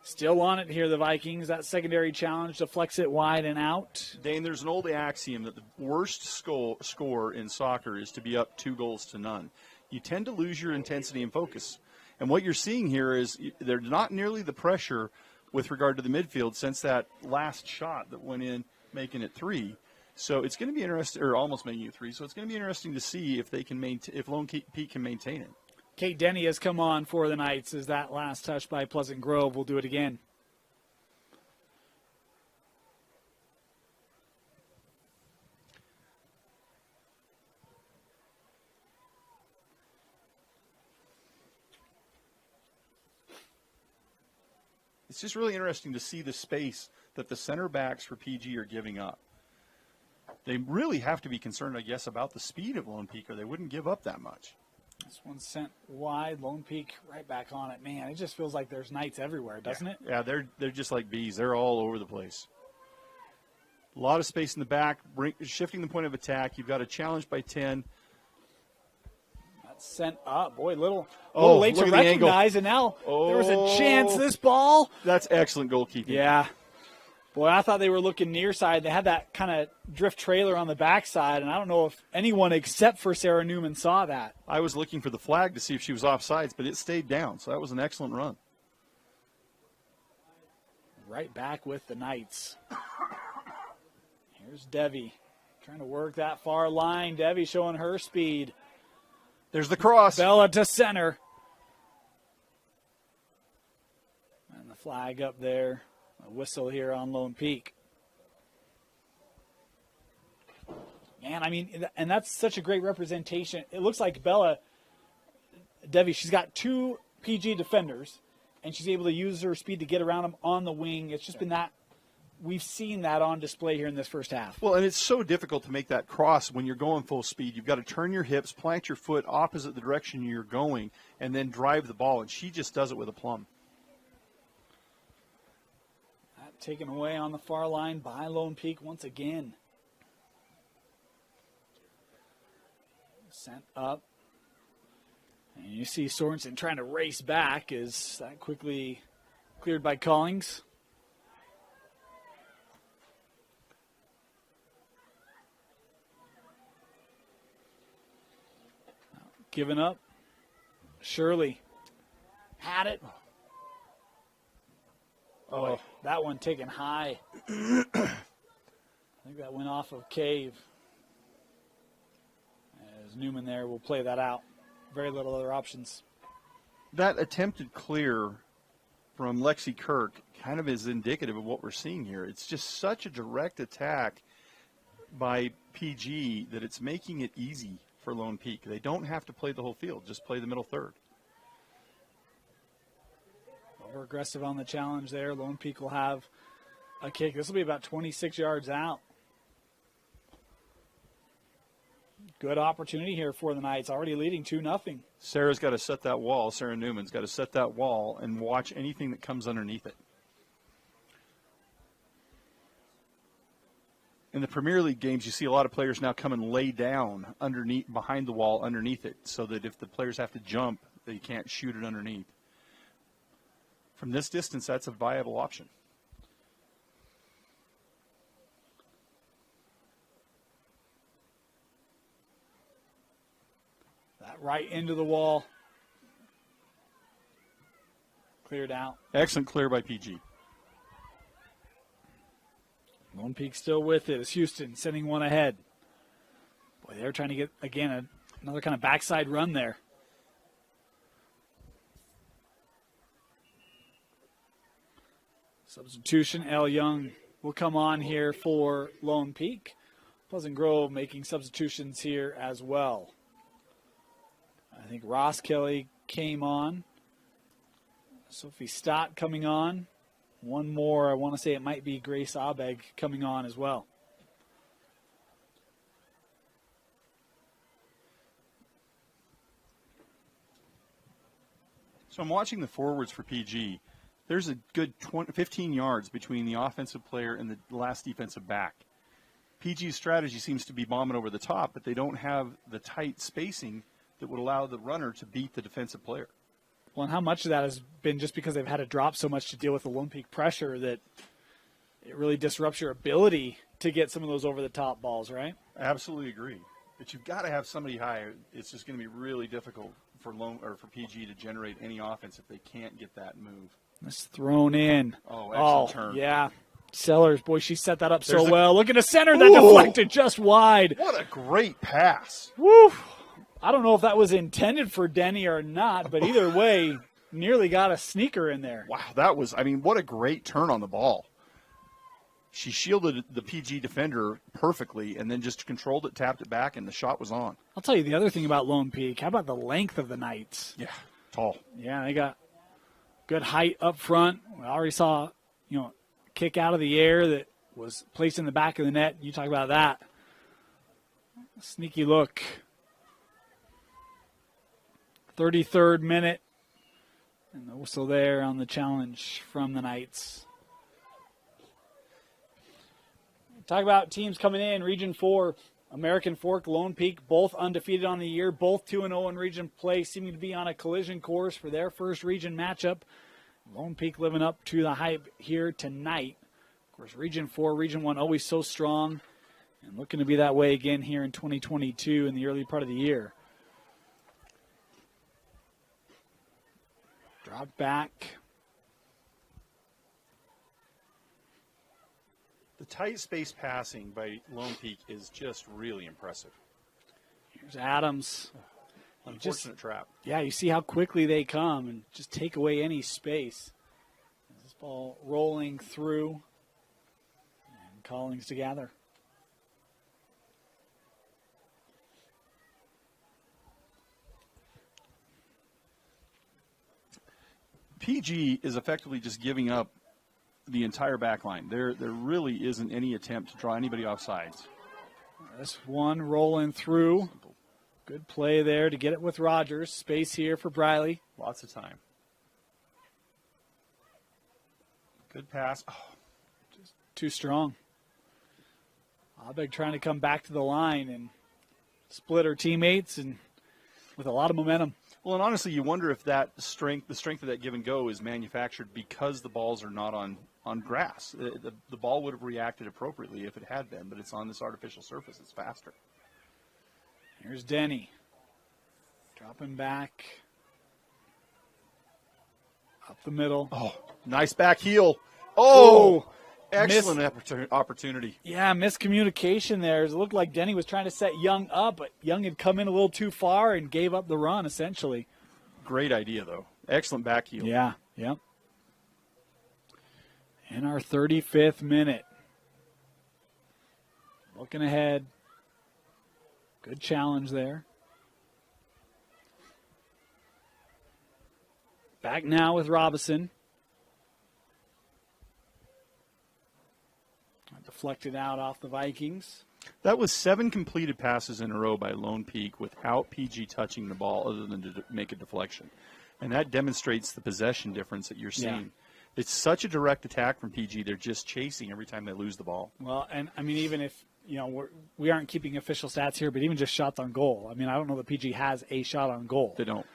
S1: Still on it here, the Vikings. That secondary challenge to flex it wide and out.
S2: Dane, there's an old axiom that the worst score in soccer is to be up 2-0. You tend to lose your intensity and focus. And what you're seeing here is there's not nearly the pressure with regard to the midfield since that last shot that went in, making it 3. So it's going to be interesting, or almost making it 3. So it's going to be interesting to see if they can if Lone Peak can maintain it.
S1: Kate Denny has come on for the Knights as that last touch by Pleasant Grove will do it again.
S2: It's just really interesting to see the space that the center backs for PG are giving up. They really have to be concerned, I guess, about the speed of Lone Peak, or they wouldn't give up that much.
S1: This one's sent wide. Lone Peak right back on it. Man, it just feels like there's Knights everywhere, doesn't it?
S2: Yeah, they're just like bees. They're all over the place. A lot of space in the back, shifting the point of attack. You've got a challenge by 10.
S1: That's sent up. Boy, little late to recognize, and now there was a chance this ball.
S2: That's excellent goalkeeping.
S1: Yeah. Boy, I thought they were looking near side. They had that kind of drift trailer on the backside, and I don't know if anyone except for Sarah Newman saw that.
S2: I was looking for the flag to see if she was offsides, but it stayed down, so that was an excellent run.
S1: Right back with the Knights. Here's Debbie trying to work that far line. Debbie showing her speed.
S2: There's the cross.
S1: Bella to center. And the flag up there. A whistle here on Lone Peak. Man, I mean, and that's such a great representation. It looks like Bella Devi, she's got 2 PG defenders, and she's able to use her speed to get around them on the wing. It's just been that. We've seen that on display here in this first half.
S2: Well, and it's so difficult to make that cross when you're going full speed. You've got to turn your hips, plant your foot opposite the direction you're going, and then drive the ball, and she just does it with aplomb.
S1: That taken away on the far line by Lone Peak once again. Sent up. And you see Sorensen trying to race back. Is that quickly cleared by Collings? Giving up. Shirley had it. Oh, that one taken high. I think that went off of Cave. As Newman there will play that out. Very little other options.
S2: That attempted clear from Lexi Kirk kind of is indicative of what we're seeing here. It's just such a direct attack by PG that it's making it easy for Lone Peak. They don't have to play the whole field, just play the middle third.
S1: Over aggressive on the challenge there. Lone Peak will have a kick. This will be about 26 yards out. Good opportunity here for the Knights, already leading 2-0.
S2: Sarah's got to set that wall. Sarah Newman's got to set that wall and watch anything that comes underneath it. In the Premier League games, you see a lot of players now come and lay down underneath, behind the wall underneath it, so that if the players have to jump, they can't shoot it underneath. From this distance, that's a viable option.
S1: That right into the wall. Cleared out.
S2: Excellent clear by PG.
S1: Lone Peak still with it as Houston sending one ahead. Boy, they're trying to get, again, another kind of backside run there. Substitution, L. Young will come on here for Lone Peak. Pleasant Grove making substitutions here as well. I think Ross Kelly came on. Sophie Stott coming on. One more, I want to say it might be Grace Abeg coming on as well.
S2: So I'm watching the forwards for PG. There's a good 15 yards between the offensive player and the last defensive back. PG's strategy seems to be bombing over the top, but they don't have the tight spacing that would allow the runner to beat the defensive player.
S1: Well, and how much of that has been just because they've had to drop so much to deal with the Lone Peak pressure that it really disrupts your ability to get some of those over-the-top balls, right?
S2: I absolutely agree. But you've got to have somebody high. It's just going to be really difficult for PG to generate any offense if they can't get that move.
S1: It's thrown in.
S2: Oh, excellent turn.
S1: Yeah. Sellers, boy, she set that up so well. Looking to center, that deflected just wide.
S2: What a great pass.
S1: Woo! I don't know if that was intended for Denny or not, but either way, nearly got a sneaker in there.
S2: Wow, that was, what a great turn on the ball. She shielded the PG defender perfectly and then just controlled it, tapped it back, and the shot was on.
S1: I'll tell you the other thing about Lone Peak. How about the length of the Knights?
S2: Yeah, tall.
S1: Yeah, they got good height up front. We already saw, kick out of the air that was placed in the back of the net. You talk about that. Sneaky look. 33rd minute. And the whistle there on the challenge from the Knights. Talk about teams coming in. Region 4, American Fork, Lone Peak, both undefeated on the year. Both 2-0 in region play, seeming to be on a collision course for their first region matchup. Lone Peak living up to the hype here tonight. Of course, Region 4, Region 1 always so strong. And looking to be that way again here in 2022 in the early part of the year. Drop back.
S2: The tight space passing by Lone Peak is just really impressive.
S1: Here's Adams.
S2: Unfortunate trap.
S1: Yeah, you see how quickly they come and just take away any space. This ball rolling through and Collings to gather.
S2: PG is effectively just giving up the entire back line. There really isn't any attempt to draw anybody off sides.
S1: This one rolling through. Good play there to get it with Rogers. Space here for Briley.
S2: Lots of time. Good pass. Oh.
S1: Just too strong. Abeg trying to come back to the line and split her teammates and with a lot of momentum.
S2: Well, and honestly, you wonder if the strength of that give and go is manufactured because the balls are not on grass. The ball would have reacted appropriately if it had been, but it's on this artificial surface. It's faster.
S1: Here's Denny. Dropping back. Up the middle.
S2: Oh, nice back heel. Oh, excellent opportunity.
S1: Yeah, miscommunication there. It looked like Denny was trying to set Young up, but Young had come in a little too far and gave up the run, essentially.
S2: Great idea, though. Excellent back heel.
S1: Yeah, yep. In our 35th minute. Looking ahead. Good challenge there. Back now with Robinson. Deflected out off the Vikings.
S2: That was 7 completed passes in a row by Lone Peak without PG touching the ball other than to make a deflection. And that demonstrates the possession difference that you're seeing. Yeah. It's such a direct attack from PG. They're just chasing every time they lose the ball.
S1: Well, and I mean, even if, we aren't keeping official stats here, but even just shots on goal. I mean, I don't know that PG has a shot on goal.
S2: They don't.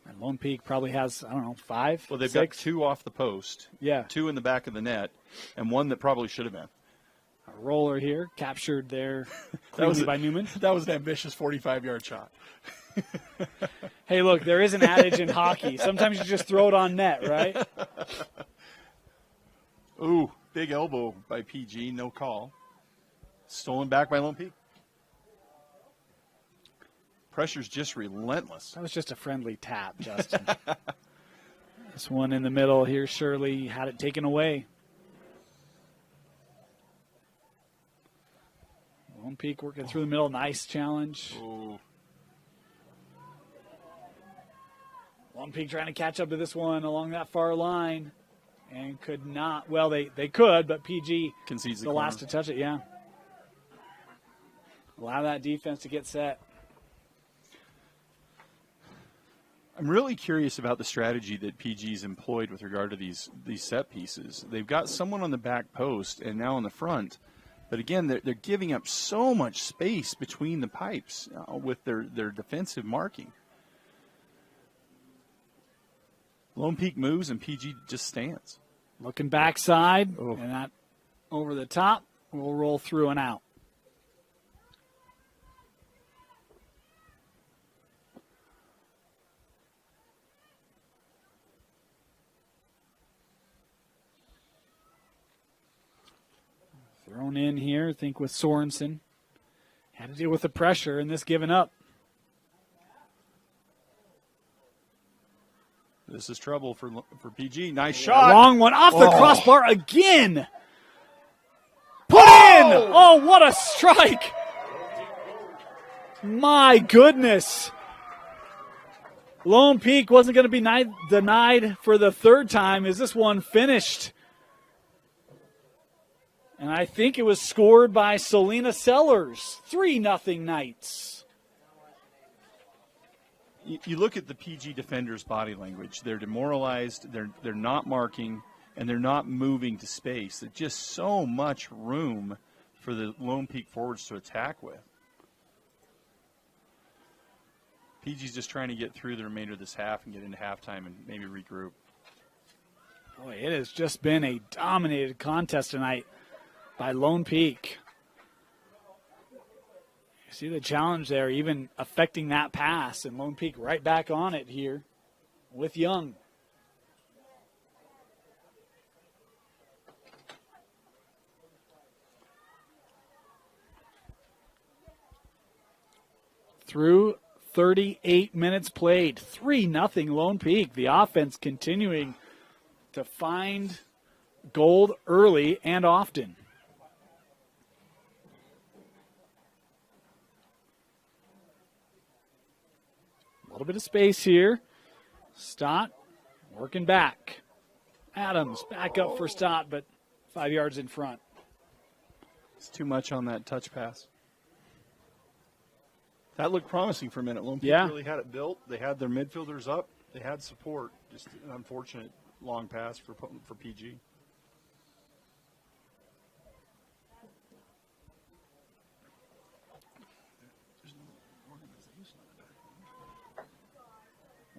S1: And Lone Peak probably has, 5,
S2: Well, they've
S1: 6.
S2: got 2 off the post.
S1: Yeah.
S2: 2 in the back of the net, and 1 that probably should have been.
S1: A roller here, captured there cleanly by Newman.
S2: That was an ambitious 45-yard shot.
S1: Hey, look, there is an adage in hockey. Sometimes you just throw it on net, right?
S2: Ooh, big elbow by PG, no call. Stolen back by Lone Peak. Pressure's just relentless.
S1: That was just a friendly tap, Justin. This one in the middle here, Shirley had it taken away. Lone Peak working through the middle. Nice challenge.
S2: Ooh.
S1: Lone Peak trying to catch up to this one along that far line and could not. Well, they could, but PG
S2: concedes
S1: the last to touch it, yeah. Allow that defense to get set.
S2: I'm really curious about the strategy that PG's employed with regard to these set pieces. They've got someone on the back post and now on the front, but again, they're giving up so much space between the pipes with their defensive marking. Lone Peak moves and PG just stands.
S1: Looking backside, and that over the top will roll through and out. Thrown in here, I think, with Sorensen. Had to deal with the pressure and this giving up.
S2: This is trouble for PG. Nice shot.
S1: Long one off the crossbar again. Put in. Oh, what a strike. My goodness. Lone Peak wasn't going to be denied for the third time. Is this one finished? And I think it was scored by Selena Sellers. 3-0 Knights.
S2: You look at the PG defenders' body language. They're demoralized. They're not marking, and they're not moving to space. There's just so much room for the Lone Peak forwards to attack with. PG's just trying to get through the remainder of this half and get into halftime and maybe regroup.
S1: Boy, it has just been a dominated contest tonight by Lone Peak. You see the challenge there, even affecting that pass, and Lone Peak right back on it here with Young. Through 38 minutes played, 3-0 Lone Peak. The offense continuing to find gold early and often. little bit of space here. Stott working back. Adams back up for Stott, but 5 yards in front.
S2: It's too much on that touch pass. That looked promising for a minute. Lone Peak really had it built. They had their midfielders up. They had support. Just an unfortunate long pass for PG.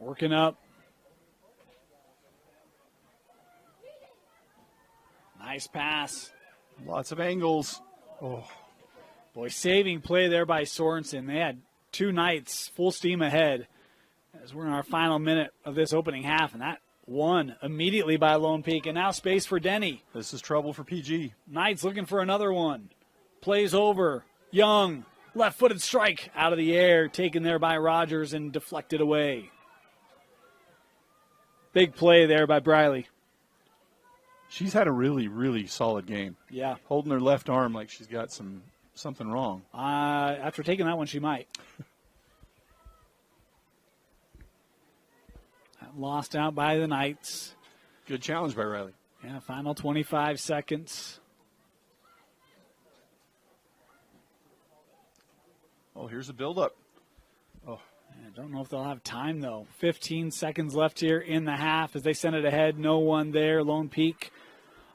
S1: Working up. Nice pass.
S2: Lots of angles. Oh,
S1: boy, saving play there by Sorensen. They had two Knights full steam ahead as we're in our final minute of this opening half, and that won immediately by Lone Peak. And now space for Denny.
S2: This is trouble for PG.
S1: Knights looking for another one. Plays over. Young, left-footed strike out of the air, taken there by Rogers and deflected away. Big play there by Briley.
S2: She's had a really, really solid game.
S1: Yeah.
S2: Holding her left arm like she's got something wrong.
S1: After taking that one, she might. Lost out by the Knights.
S2: Good challenge by Riley.
S1: Yeah, final 25 seconds.
S2: Oh, here's a build-up. Oh.
S1: I don't know if they'll have time, though. 15 seconds left here in the half as they send it ahead. No one there. Lone Peak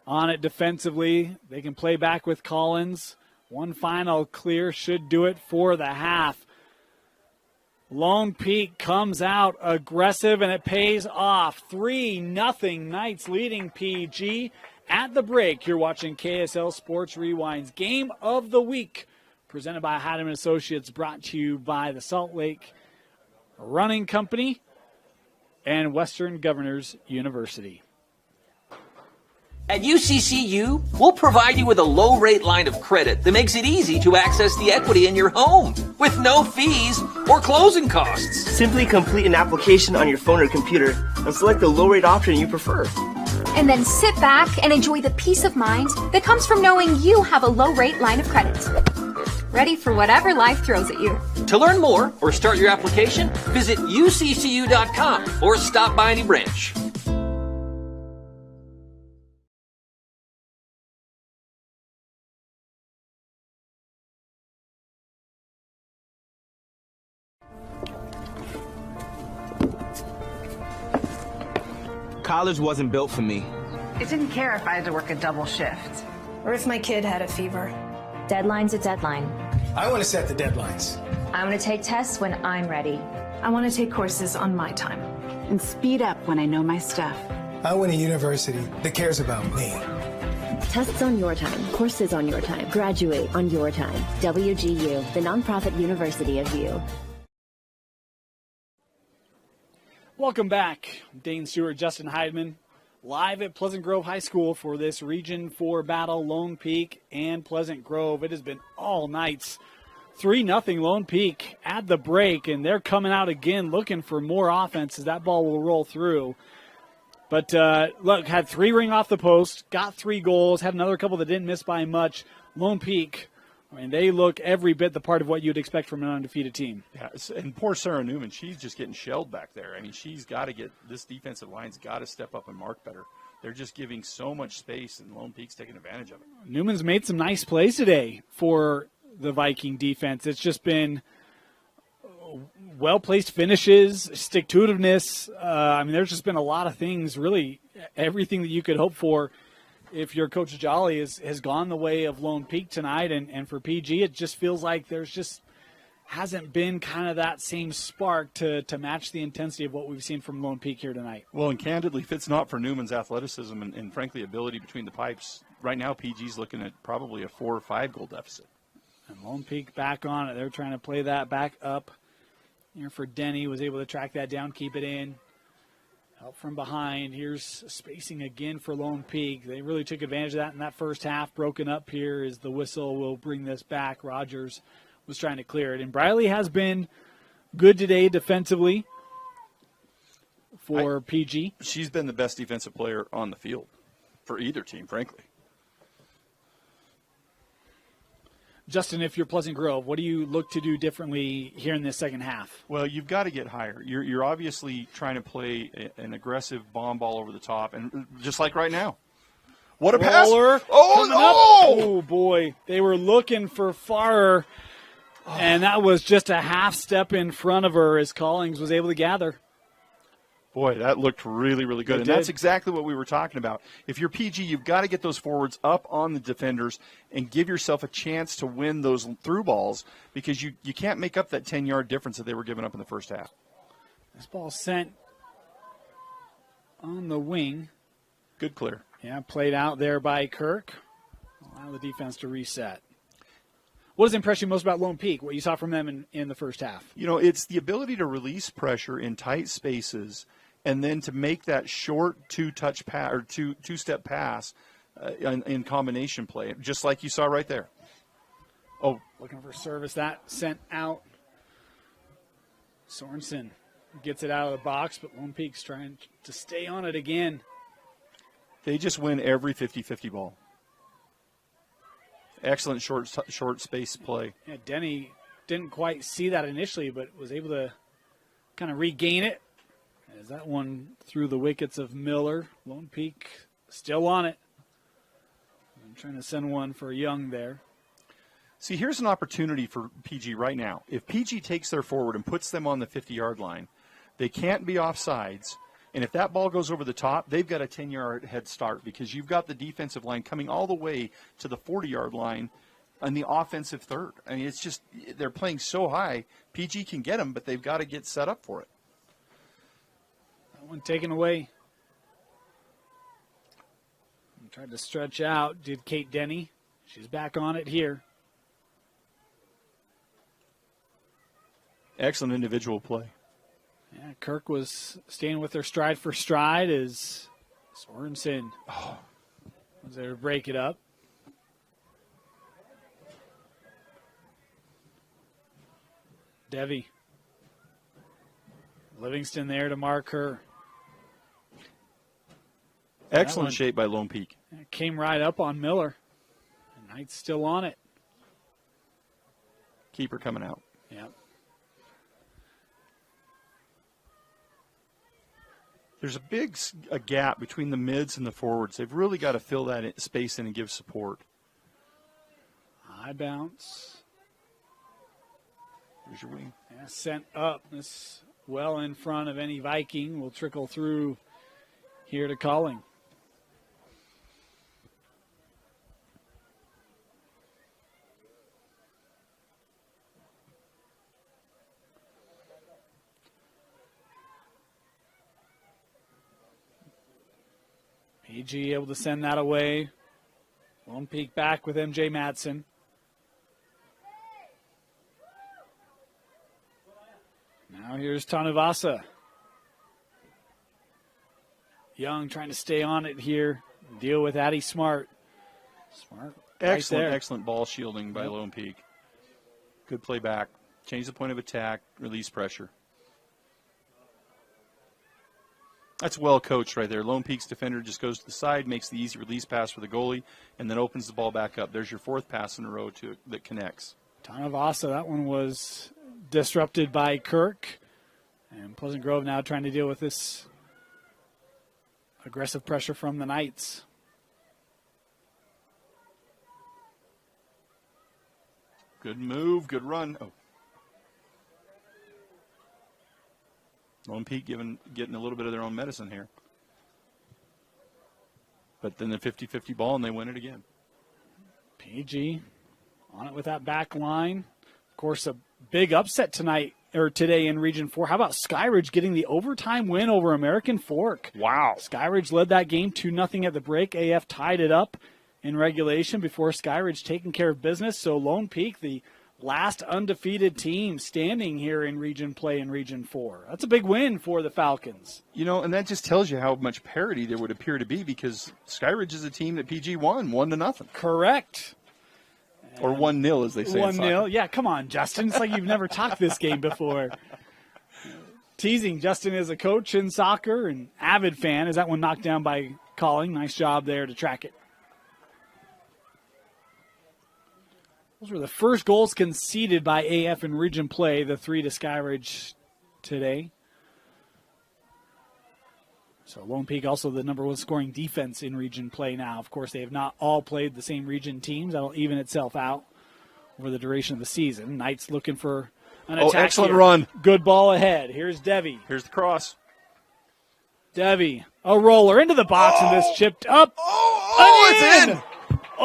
S1: on it defensively. They can play back with Collins. One final clear should do it for the half. Lone Peak comes out aggressive, and it pays off. 3-0 Knights leading PG at the break. You're watching KSL Sports Rewind's Game of the Week, presented by Haddam & Associates, brought to you by the Salt Lake Running Company and Western Governors University.
S3: At UCCU, we'll provide you with a low-rate line of credit that makes it easy to access the equity in your home with no fees or closing costs.
S4: Simply complete an application on your phone or computer and select the low-rate option you prefer.
S5: And then sit back and enjoy the peace of mind that comes from knowing you have a low-rate line of credit. Ready for whatever life throws at you.
S3: To learn more or start your application, visit uccu.com or stop by any branch.
S6: College wasn't built for me.
S7: It didn't care if I had to work a double shift.
S8: Or if my kid had a fever.
S9: Deadline's a deadline.
S10: I want to set the deadlines.
S9: I want to take tests when I'm ready.
S8: I want to take courses on my time.
S11: And speed up when I know my stuff.
S10: I want a university that cares about me.
S12: Tests on your time, courses on your time, graduate on your time. WGU, the nonprofit university of you.
S1: Welcome back. I'm Dane Stewart, Justin Heidman, live at Pleasant Grove High School for this Region 4 battle, Lone Peak and Pleasant Grove. It has been all nights. 3-0 Lone Peak at the break, and they're coming out again looking for more offense as that ball will roll through. But, look, had 3 ring off the post, got 3 goals, had another couple that didn't miss by much. Lone Peak, I mean, they look every bit the part of what you'd expect from an undefeated team.
S2: Yeah, and poor Sarah Newman, she's just getting shelled back there. I mean, she's got to get – this defensive line's got to step up and mark better. They're just giving so much space, and Lone Peak's taking advantage of it.
S1: Newman's made some nice plays today for the Viking defense. It's just been well-placed finishes, stick-to-itiveness. I mean, there's just been a lot of things, really everything that you could hope for if your Coach Jolly has gone the way of Lone Peak tonight. And for PG, it just feels like there's just hasn't been kind of that same spark to match the intensity of what we've seen from Lone Peak here tonight.
S2: Well, and candidly, if it's not for Newman's athleticism and frankly, ability between the pipes, right now PG's looking at probably a 4 or 5 goal deficit.
S1: And Lone Peak back on it. They're trying to play that back up. Here for Denny, was able to track that down, keep it in. Help from behind. Here's spacing again for Lone Peak. They really took advantage of that in that first half. Broken up here as the whistle will bring this back. Rogers was trying to clear it. And Briley has been good today defensively for PG.
S2: She's been the best defensive player on the field for either team, frankly.
S1: Justin, if you're Pleasant Grove, what do you look to do differently here in this second half?
S2: Well, you've got to get higher. You're obviously trying to play an aggressive bomb ball over the top, and just like right now. What a pass!
S1: Oh, boy. They were looking for Farrer, and that was just a half step in front of her as Collings was able to gather.
S2: Boy, that looked really, really good. And that's exactly what we were talking about. If you're PG, you've got to get those forwards up on the defenders and give yourself a chance to win those through balls, because you can't make up that 10-yard difference that they were giving up in the first half.
S1: This ball sent on the wing.
S2: Good clear.
S1: Yeah, played out there by Kirk. Allow the defense to reset. What does impress you most about Lone Peak, what you saw from them in the first half?
S2: You know, it's the ability to release pressure in tight spaces and then to make that short two-touch pass or two-step pass in combination play, just like you saw right there. Oh,
S1: looking for service. That sent out. Sorensen gets it out of the box, but Lone Peak's trying to stay on it again.
S2: They just win every 50-50 ball. Excellent short space play.
S1: Yeah, Denny didn't quite see that initially, but was able to kind of regain it. As that one through the wickets of Miller. Lone Peak still on it. I'm trying to send one for Young there.
S2: See, here's an opportunity for PG right now. If PG takes their forward and puts them on the 50-yard line, they can't be offsides. And if that ball goes over the top, they've got a 10-yard head start, because you've got the defensive line coming all the way to the 40-yard line on the offensive third. I mean, it's just they're playing so high. PG can get them, but they've got to get set up for it.
S1: That one taken away. Tried to stretch out. Did Kate Denny. She's back on it here.
S2: Excellent individual play.
S1: Yeah, Kirk was staying with her stride for stride as Sorensen was there to break it up. Devi. Livingston there to mark her.
S2: Excellent shape by Lone Peak.
S1: Came right up on Miller. And Knight's still on it.
S2: Keeper coming out.
S1: Yep.
S2: There's a gap between the mids and the forwards. They've really got to fill that space in and give support.
S1: High bounce.
S2: There's your wing.
S1: Yeah, sent up. This well in front of any Viking. Will trickle through here to Calling. PG able to send that away. Lone Peak back with MJ Madsen. Now here's Tanuvasa. Young trying to stay on it here. Deal with Addie Smart. Smart.
S2: Excellent ball shielding by Lone Peak. Good play back. Change the point of attack. Release pressure. That's well coached right there. Lone Peak's defender just goes to the side, makes the easy release pass for the goalie, and then opens the ball back up. There's your fourth pass in a row that connects.
S1: Tanuvasa, that one was disrupted by Kirk. And Pleasant Grove now trying to deal with this aggressive pressure from the Knights.
S2: Good move, good run. Oh. Lone Peak getting a little bit of their own medicine here. But then the 50-50 ball, and they win it again.
S1: PG on it with that back line. Of course, a big upset today in Region 4. How about Skyridge getting the overtime win over American Fork?
S2: Wow.
S1: Skyridge led that game 2-0 at the break. AF tied it up in regulation before Skyridge taking care of business. So Lone Peak, the last undefeated team standing here in region play in Region 4. That's a big win for the Falcons.
S2: You know, and that just tells you how much parity there would appear to be, because Skyridge is a team that PG won 1-0.
S1: Correct.
S2: Or 1-0, as they say.
S1: 1-0. Yeah, come on, Justin. It's like you've never talked this game before. Teasing. Justin is a coach in soccer and avid fan. Is that one knocked down by Calling? Nice job there to track it. Those were the first goals conceded by AF in region play, the 3 to Skyridge today. So Lone Peak also the number 1 scoring defense in region play now. Of course, they have not all played the same region teams. That'll even itself out over the duration of the season. Knights looking for an attack.
S2: Excellent
S1: here.
S2: run.
S1: Good ball ahead. Here's Devi.
S2: Here's the cross.
S1: Devi, a roller into the box, and this chipped up.
S2: It's in!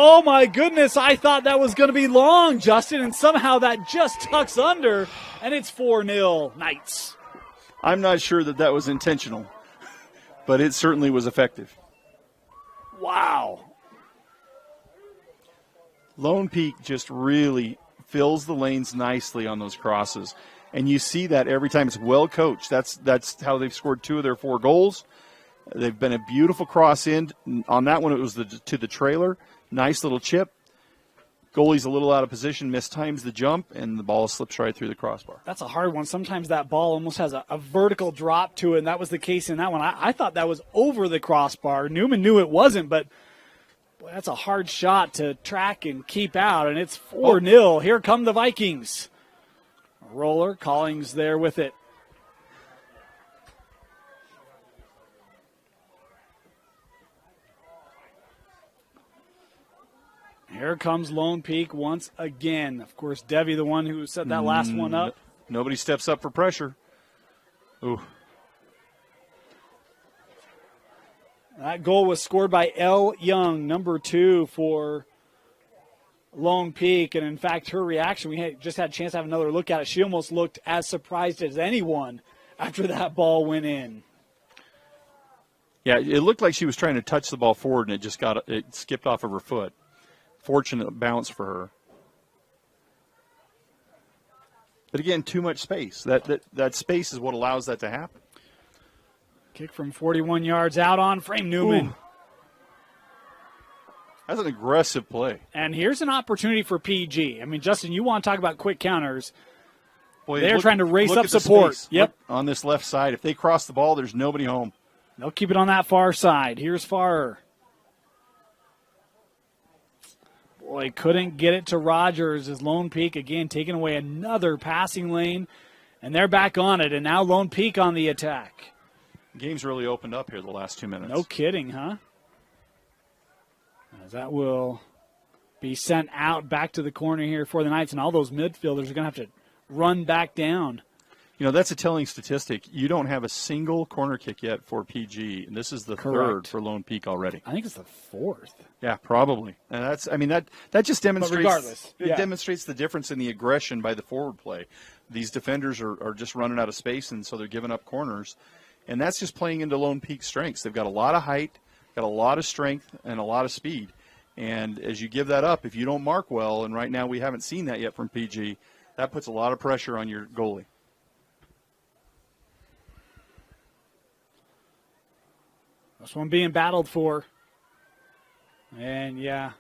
S1: Oh, my goodness. I thought that was going to be long, Justin, and somehow that just tucks under, and it's 4-0 Knights.
S2: I'm not sure that was intentional, but it certainly was effective.
S1: Wow.
S2: Lone Peak just really fills the lanes nicely on those crosses. And you see that every time. It's well coached. That's how they've scored 2 of their 4 goals. They've been a beautiful cross in. On that one, it was to the trailer. Nice little chip. Goalie's a little out of position, mistimes the jump, and the ball slips right through the crossbar.
S1: That's a hard one. Sometimes that ball almost has a vertical drop to it, and that was the case in that one. I thought that was over the crossbar. Newman knew it wasn't, but boy, that's a hard shot to track and keep out, and it's 4-0. Here come the Vikings. A roller, Collings there with it. Here comes Lone Peak once again. Of course, Devi, the one who set that last one up.
S2: Nobody steps up for pressure. Ooh.
S1: That goal was scored by L. Young, number 2 for Lone Peak. And, in fact, her reaction, we just had a chance to have another look at it. She almost looked as surprised as anyone after that ball went in.
S2: Yeah, it looked like she was trying to touch the ball forward, and it skipped off of her foot. Fortunate bounce for her. But again, too much space. That space is what allows that to happen.
S1: Kick from 41 yards out on frame. Newman.
S2: Ooh. That's an aggressive play.
S1: And here's an opportunity for PG. I mean, Justin, you want to talk about quick counters.
S2: Boy,
S1: they're trying to race up support.
S2: Yep. Look on this left side. If they cross the ball, there's nobody home.
S1: They'll keep it on that far side. Here's Farrer. Boy, couldn't get it to Rogers as Lone Peak, again, taking away another passing lane. And they're back on it, and now Lone Peak on the attack.
S2: Game's really opened up here the last 2 minutes.
S1: No kidding, huh? As that will be sent out back to the corner here for the Knights, and all those midfielders are going to have to run back down.
S2: You know, that's a telling statistic. You don't have a single corner kick yet for PG, and this is the third for Lone Peak already.
S1: I think it's the 4th.
S2: Yeah, probably. And that just demonstrates.
S1: But regardless,
S2: it demonstrates the difference in the aggression by the forward play. These defenders are just running out of space, and so they're giving up corners. And that's just playing into Lone Peak's strengths. They've got a lot of height, got a lot of strength, and a lot of speed. And as you give that up, if you don't mark well, and right now we haven't seen that yet from PG, that puts a lot of pressure on your goalie.
S1: This one being battled for. And, yeah,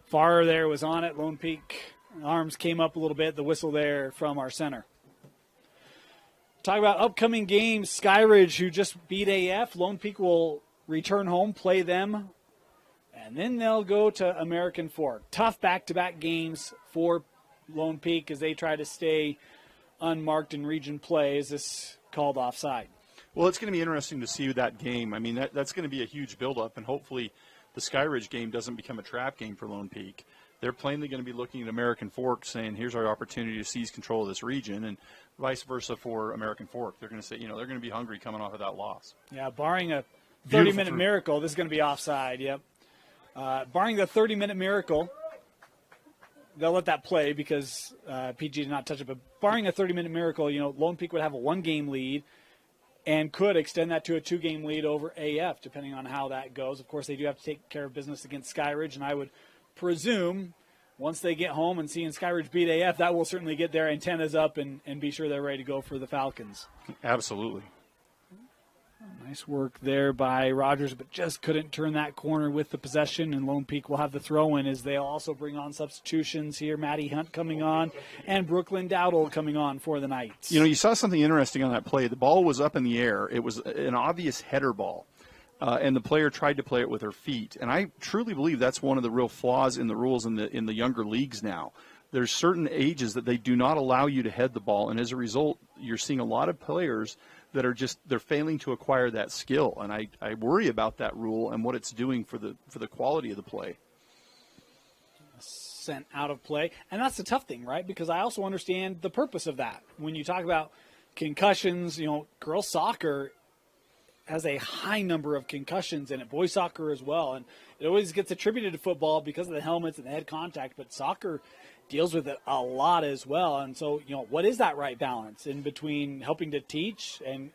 S1: Farrer there was on it. Lone Peak arms came up a little bit. The whistle there from our center. Talk about upcoming games. Skyridge, who just beat AF. Lone Peak will return home, play them, and then they'll go to American Fork. Tough back-to-back games for Lone Peak as they try to stay unmarked in region play. Is this called offside?
S2: Well, it's going to be interesting to see that game. I mean, that's going to be a huge buildup, and hopefully the Skyridge game doesn't become a trap game for Lone Peak. They're plainly going to be looking at American Fork saying, here's our opportunity to seize control of this region, and vice versa for American Fork. They're going to say, they're going to be hungry coming off of that loss.
S1: Yeah, barring a 30-minute miracle, this is going to be offside, yep. Barring the 30-minute miracle, they'll let that play because PG did not touch it. But barring a 30-minute miracle, Lone Peak would have a 1-game lead and could extend that to a 2-game lead over AF, depending on how that goes. Of course, they do have to take care of business against Skyridge, and I would presume once they get home and seeing Skyridge beat AF, that will certainly get their antennas up and be sure they're ready to go for the Falcons.
S2: Absolutely.
S1: Nice work there by Rogers, but just couldn't turn that corner with the possession, and Lone Peak will have the throw-in as they'll also bring on substitutions here. Maddie Hunt coming on, and Brooklyn Dowdle coming on for the Knights.
S2: You saw something interesting on that play. The ball was up in the air. It was an obvious header ball, and the player tried to play it with her feet. And I truly believe that's one of the real flaws in the rules in the younger leagues now. there's certain ages that they do not allow you to head the ball, and as a result, you're seeing a lot of players that are they're failing to acquire that skill, and I worry about that rule and what it's doing for the quality of the play.
S1: Sent out of play, and that's the tough thing, right? Because I also understand the purpose of that. When you talk about concussions, girls soccer has a high number of concussions, and boys soccer as well, and it always gets attributed to football because of the helmets and the head contact, but soccer deals with it a lot as well. And so, what is that right balance in between helping to teach and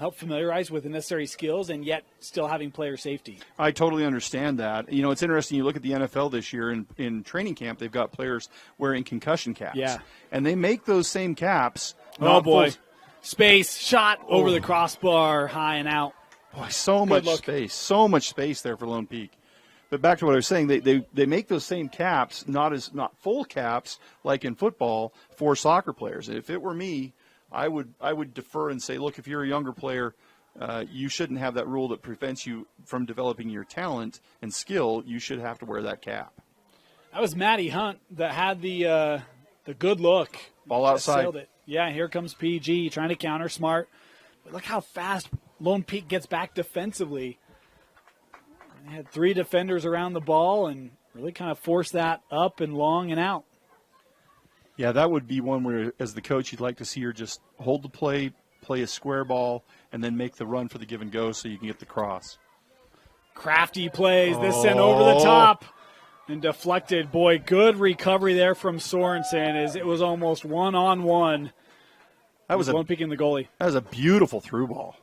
S1: help familiarize with the necessary skills and yet still having player safety?
S2: I totally understand that. It's interesting. You look at the NFL this year in training camp, they've got players wearing concussion caps.
S1: Yeah.
S2: And they make those same caps.
S1: Oh, boy. Space, shot over the crossbar, high and out.
S2: Boy, so much space there for Lone Peak. But back to what I was saying, they make those same caps, not full caps like in football, for soccer players. If it were me, I would defer and say, look, if you're a younger player, you shouldn't have that rule that prevents you from developing your talent and skill. You should have to wear that cap.
S1: That was Maddie Hunt that had the good look.
S2: Ball outside.
S1: Sailed it. Yeah, here comes PG trying to counter smart. But look how fast Lone Peak gets back defensively. They had 3 defenders around the ball and really kind of forced that up and long and out.
S2: Yeah, that would be one where, as the coach, you'd like to see her just hold the play a square ball, and then make the run for the give and go so you can get the cross.
S1: Crafty plays. This sent over the top and deflected. Boy, good recovery there from Sorensen as it was almost one-on-one.
S2: That was
S1: Lone Peak in the goalie.
S2: That was a beautiful through ball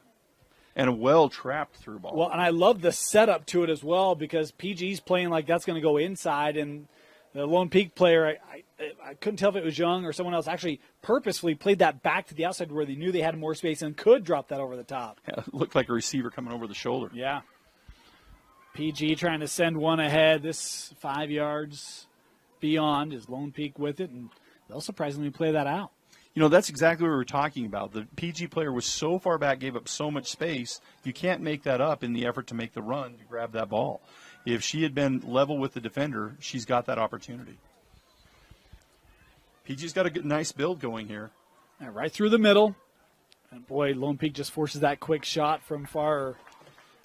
S2: and a well-trapped through ball.
S1: Well, and I love the setup to it as well because PG's playing like that's going to go inside, and the Lone Peak player, I couldn't tell if it was Young or someone else, actually purposefully played that back to the outside where they knew they had more space and could drop that over the top.
S2: Yeah, it looked like a receiver coming over the shoulder.
S1: Yeah. PG trying to send one ahead. This 5 yards beyond is Lone Peak with it, and they'll surprisingly play that out.
S2: That's exactly what we were talking about. The PG player was so far back, gave up so much space, you can't make that up in the effort to make the run to grab that ball. If she had been level with the defender, she's got that opportunity. PG's got a nice build going here.
S1: Right through the middle. And, boy, Lone Peak just forces that quick shot from far.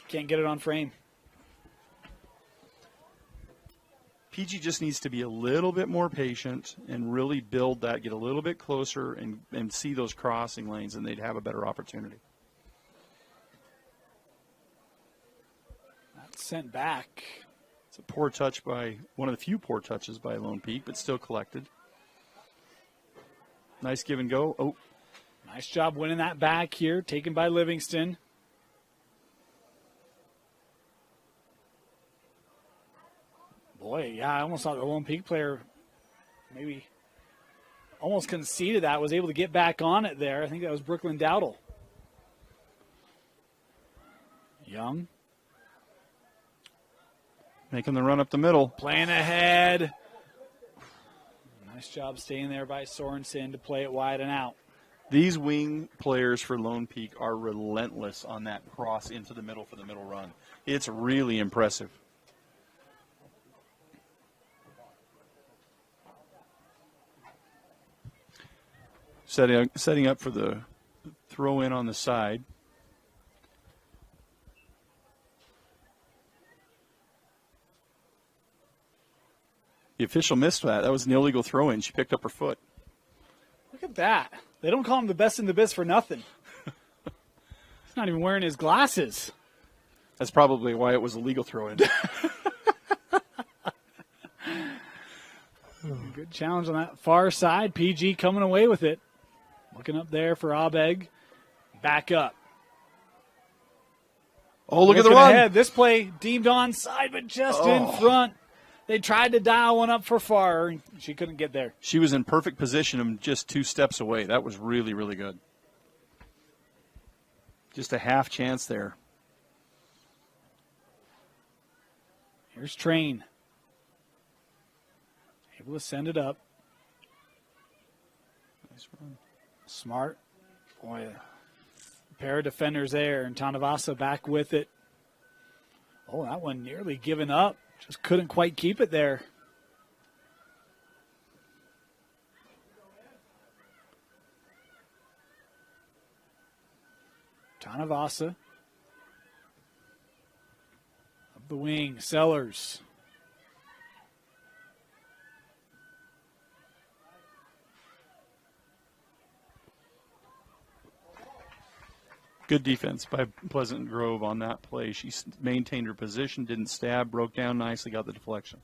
S1: Can't get it on frame.
S2: PG just needs to be a little bit more patient and really build that, get a little bit closer and see those crossing lanes, and they'd have a better opportunity.
S1: That's sent back.
S2: It's a poor touch by one of the few poor touches by Lone Peak, but still collected. Nice give and go. Oh,
S1: nice job winning that back here, taken by Livingston. Boy, yeah, I almost thought the Lone Peak player maybe almost conceded that, was able to get back on it there. I think that was Brooklyn Dowdle. Young.
S2: Making the run up the middle.
S1: Playing ahead. Nice job staying there by Sorensen to play it wide and out.
S2: These wing players for Lone Peak are relentless on that cross into the middle for the middle run. It's really impressive. Setting up for the throw in on the side. The official missed that. That was an illegal throw in. She picked up her foot.
S1: Look at that. They don't call him the best in the biz for nothing. He's not even wearing his glasses.
S2: That's probably why it was a legal throw in.
S1: Good challenge on that far side. PG coming away with it. Looking up there for Abeg. Back up.
S2: Oh, look at the run.
S1: Ahead. This play deemed onside, but just in front. They tried to dial one up for far. She couldn't get there.
S2: She was in perfect position and just 2 steps away. That was really, really good. Just a half chance there.
S1: Here's Train. Able to send it up.
S2: Nice run.
S1: Smart. Boy, a pair of defenders there, and Tanavasa back with it. Oh, that one nearly given up. Just couldn't quite keep it there. Tanavasa. Up the wing, Sellers.
S2: Good defense by Pleasant Grove on that play. She maintained her position, didn't stab, broke down nicely, got the deflection.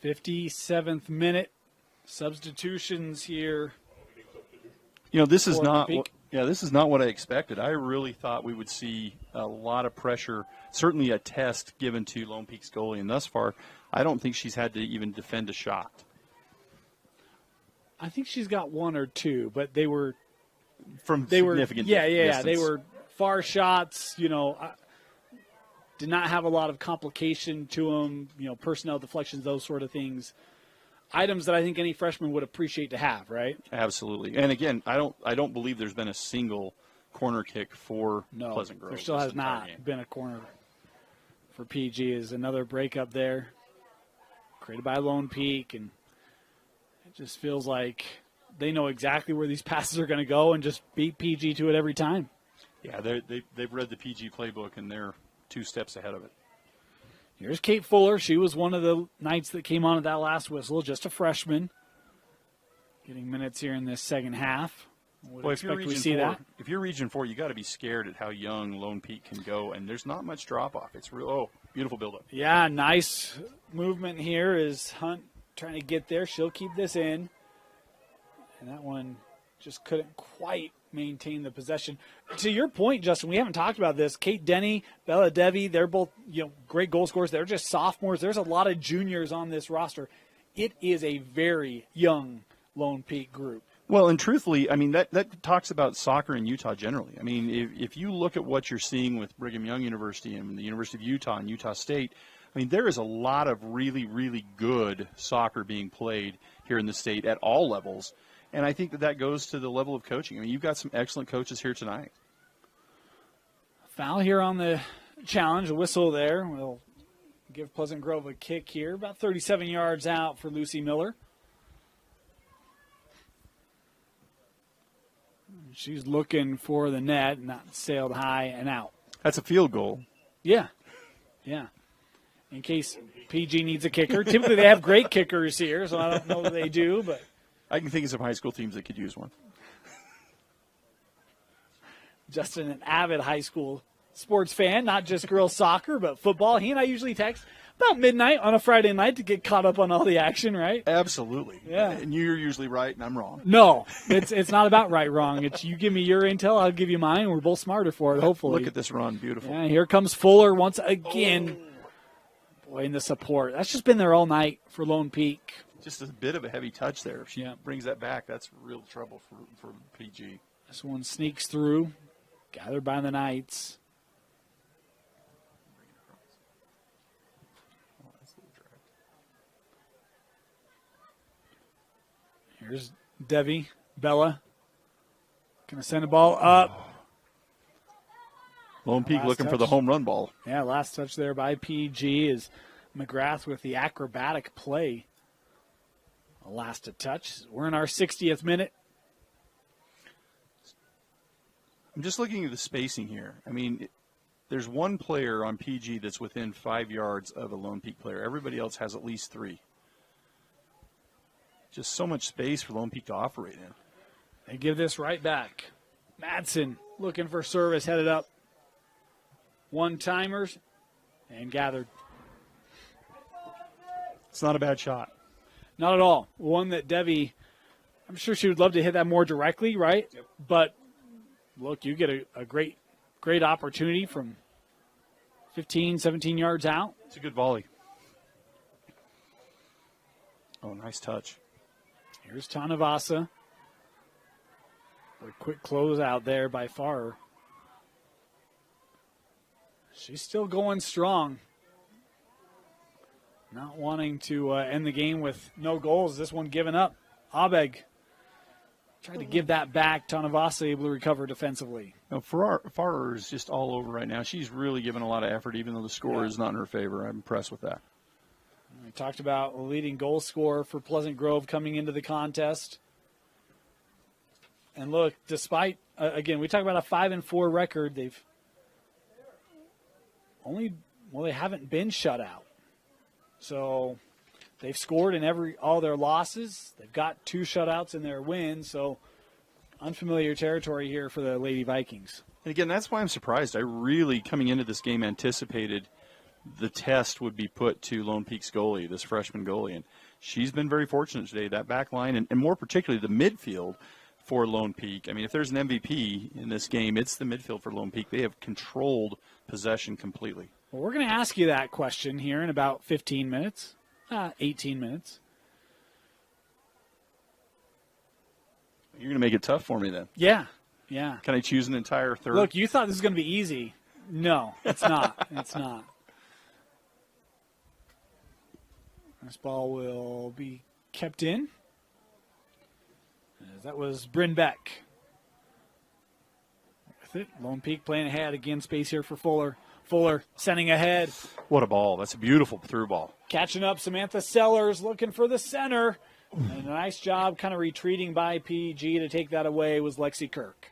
S1: 57th minute. Substitutions here.
S2: You know, this is not what I expected. I really thought we would see a lot of pressure, certainly a test given to Lone Peak's goalie, and thus far, I don't think she's had to even defend a shot.
S1: I think she's got one or two, but they were
S2: significant distance.
S1: They were far shots, you know, did not have a lot of complication to them, you know, personnel deflections, those sort of things. Items that I think any freshman would appreciate to have, right?
S2: Absolutely. And again, I don't believe there's been a single corner kick for Pleasant Grove.
S1: There still has not been a corner for PG. Is another breakup there created by Lone Peak, and it just feels like they know exactly where these passes are going to go and just beat PG to it every time.
S2: Yeah, they've read the PG playbook, and they're 2 steps ahead of it.
S1: Here's Kate Fuller. She was one of the Knights that came on at that last whistle, just a freshman. Getting minutes here in this second half.
S2: Well, if you're Region 4, you got to be scared at how young Lone Peak can go, and there's not much drop-off. It's real, beautiful build-up.
S1: Yeah, nice movement here is Hunt trying to get there. She'll keep this in. And that one just couldn't quite maintain the possession. To your point, Justin, we haven't talked about this. Kate Denny, Bella Devi, they're both great goal scorers. They're just sophomores. There's a lot of juniors on this roster. It is a very young Lone Peak group.
S2: Well, and truthfully, I mean, that talks about soccer in Utah generally. I mean, if you look at what you're seeing with Brigham Young University and the University of Utah and Utah State, I mean, there is a lot of really, really good soccer being played here in the state at all levels. And I think that goes to the level of coaching. I mean, you've got some excellent coaches here tonight.
S1: Foul here on the challenge. A whistle there. We'll give Pleasant Grove a kick here. About 37 yards out for Lucy Miller. She's looking for the net, and that sailed high and out.
S2: That's a field goal.
S1: Yeah. Yeah. In case PG needs a kicker. Typically they have great kickers here, so I don't know that they do, but
S2: I can think of some high school teams that could use one.
S1: Justin, an avid high school sports fan, not just girls soccer, but football. He and I usually text about midnight on a Friday night to get caught up on all the action, right?
S2: Absolutely.
S1: Yeah.
S2: And you're usually right and I'm wrong.
S1: No, it's not about right, wrong. It's you give me your intel, I'll give you mine. We're both smarter for it, hopefully.
S2: Look at this run. Beautiful.
S1: Yeah, here comes Fuller once again. Boy, and the support. That's just been there all night for Lone Peak.
S2: Just a bit of a heavy touch there. If she brings that back, that's real trouble for PG.
S1: This one sneaks through, gathered by the Knights. Here's Devi, Bella. Gonna send the ball up.
S2: Lone Peak looking for the home run ball.
S1: Yeah, last touch there by PG is McGrath with the acrobatic play. Last touch. We're in our 60th minute.
S2: I'm just looking at the spacing here. I mean, there's one player on PG that's within 5 yards of a Lone Peak player. Everybody else has at least 3. Just so much space for Lone Peak to operate in.
S1: They give this right back. Madsen looking for service, headed up. One-timers and gathered.
S2: It's not a bad shot.
S1: Not at all. One that Devi, I'm sure she would love to hit that more directly, right?
S2: Yep.
S1: But, look, you get a great opportunity from 15, 17 yards out.
S2: It's a good volley. Oh, nice touch.
S1: Here's Tanavasa. A quick close out there by Farrer. She's still going strong. Not wanting to end the game with no goals. This one given up. Abeg tried to give that back. Tanavasa able to recover defensively.
S2: No, Farrer is just all over right now. She's really given a lot of effort, even though the score is not in her favor. I'm impressed with that.
S1: We talked about a leading goal scorer for Pleasant Grove coming into the contest. And look, despite, again, we talk about a 5-4 record, they haven't been shut out. So they've scored in all their losses. They've got 2 shutouts in their wins. So unfamiliar territory here for the Lady Vikings.
S2: And again, that's why I'm surprised. I really, coming into this game, anticipated the test would be put to Lone Peak's goalie, this freshman goalie. And she's been very fortunate today. That back line, and more particularly the midfield for Lone Peak. I mean, if there's an MVP in this game, it's the midfield for Lone Peak. They have controlled possession completely.
S1: Well, we're going to ask you that question here in about 15 minutes, 18 minutes.
S2: You're going to make it tough for me then.
S1: Yeah.
S2: Can I choose an entire third?
S1: Look, you thought this was going to be easy. No, it's not. It's not. This ball will be kept in. That was Bryn Beck. With it, Lone Peak playing ahead. Again, space here for Fuller. Fuller sending ahead.
S2: What a ball. That's a beautiful through ball.
S1: Catching up, Samantha Sellers looking for the center. And a nice job kind of retreating by PG to take that away was Lexi Kirk.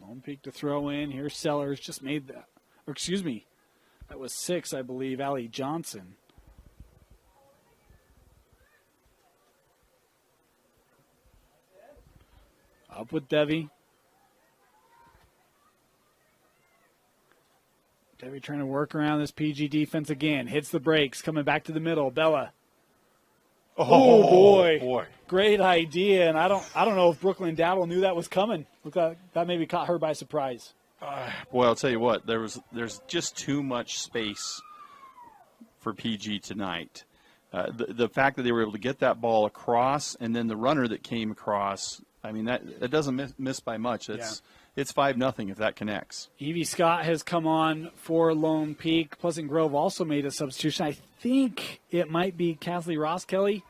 S1: Lone Peak to throw in. Here's Sellers. Just made that. Or excuse me. That was 6, I believe. Allie Johnson. Up with Devi. Devi trying to work around this PG defense again. Hits the brakes. Coming back to the middle. Bella. Oh boy. Great idea. And I don't know if Brooklyn Dowdle knew that was coming. Look, that maybe caught her by surprise.
S2: Well, I'll tell you what. There's just too much space for PG tonight. The fact that they were able to get that ball across, and then the runner that came across, I mean, that doesn't miss by much. It's 5-0 if that connects.
S1: Evie Scott has come on for Lone Peak. Pleasant Grove also made a substitution. I think it might be Kathleen Ross Kelly.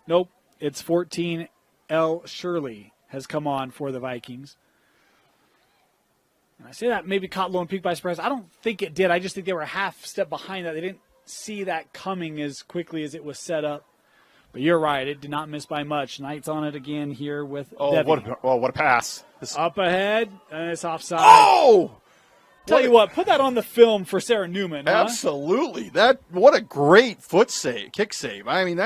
S1: Nope, it's 14 L. Shirley has come on for the Vikings. And I say that maybe caught Lone Peak by surprise. I don't think it did. I just think they were a half step behind that. They didn't see that coming as quickly as it was set up. But you're right. It did not miss by much. Knight's on it again here with Debbie.
S2: What a pass.
S1: Up ahead, and it's offside.
S2: Oh!
S1: Tell you what, put that on the film for Sarah Newman. Huh?
S2: Absolutely. What a great kick save. I mean,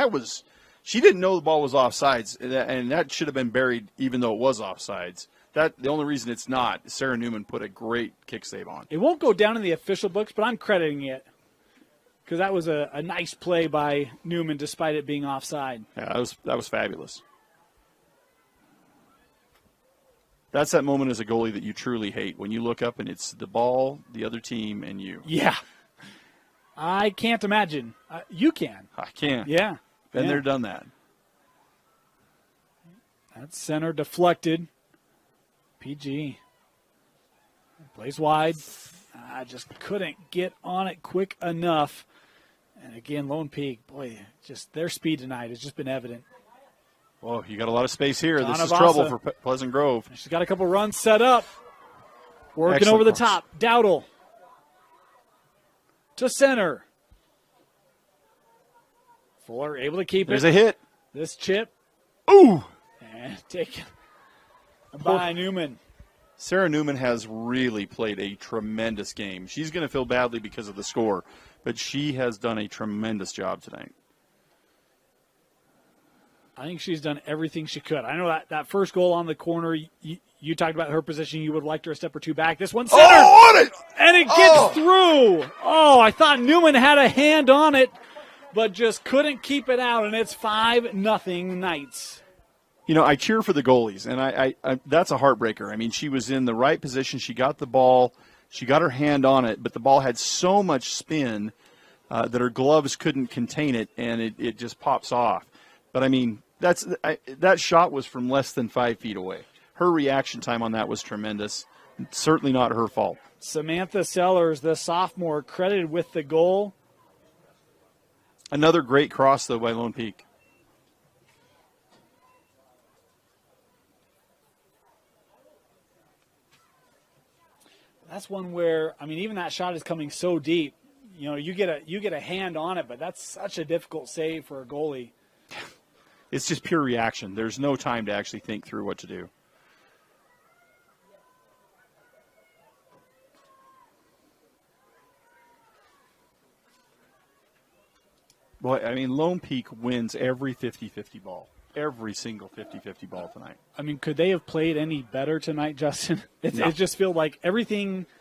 S2: she didn't know the ball was offsides, and that should have been buried even though it was offsides. The only reason it's not, Sarah Newman put a great kick save on.
S1: It won't go down in the official books, but I'm crediting it because that was a nice play by Newman despite it being offside.
S2: Yeah, that was fabulous. That's that moment as a goalie that you truly hate, when you look up and it's the ball, the other team, and you.
S1: Yeah. I can't imagine. You can.
S2: I can.
S1: Yeah.
S2: Been there, done that.
S1: That's center deflected. PG plays wide. I just couldn't get on it quick enough. And again, Lone Peak, boy, just their speed tonight has just been evident.
S2: Whoa, you got a lot of space here. This is
S1: Tanavasa.
S2: trouble for Pleasant Grove.
S1: She's got a couple runs set up. Working
S2: Excellent
S1: over the
S2: cross.
S1: top. Dowdle to center. Fuller able to keep
S2: There's
S1: it.
S2: a hit.
S1: This chip.
S2: Ooh!
S1: And taken by Newman.
S2: Sarah Newman has really played a tremendous game. She's going to feel badly because of the score, but she has done a tremendous job tonight.
S1: I think she's done everything she could. I know that first goal on the corner, you talked about her position. You would have liked her a step or two back. This one center.
S2: Oh, on it!
S1: And it gets through. Oh, I thought Newman had a hand on it, but just couldn't keep it out, and it's 5-0 Knights.
S2: You know, I cheer for the goalies, and I that's a heartbreaker. I mean, she was in the right position. She got the ball. She got her hand on it, but the ball had so much spin that her gloves couldn't contain it, and it just pops off. But, I mean, that shot was from less than 5 feet away. Her reaction time on that was tremendous. Certainly not her fault.
S1: Samantha Sellers, the sophomore, credited with the goal.
S2: Another great cross, though, by Lone Peak.
S1: That's one where, I mean, even that shot is coming so deep. you get a hand on it, but that's such a difficult save for a goalie.
S2: It's just pure reaction. There's no time to actually think through what to do. Boy, I mean, Lone Peak wins every 50-50 ball. Every single 50-50 ball tonight.
S1: I mean, could they have played any better tonight, Justin? It just feels like everything –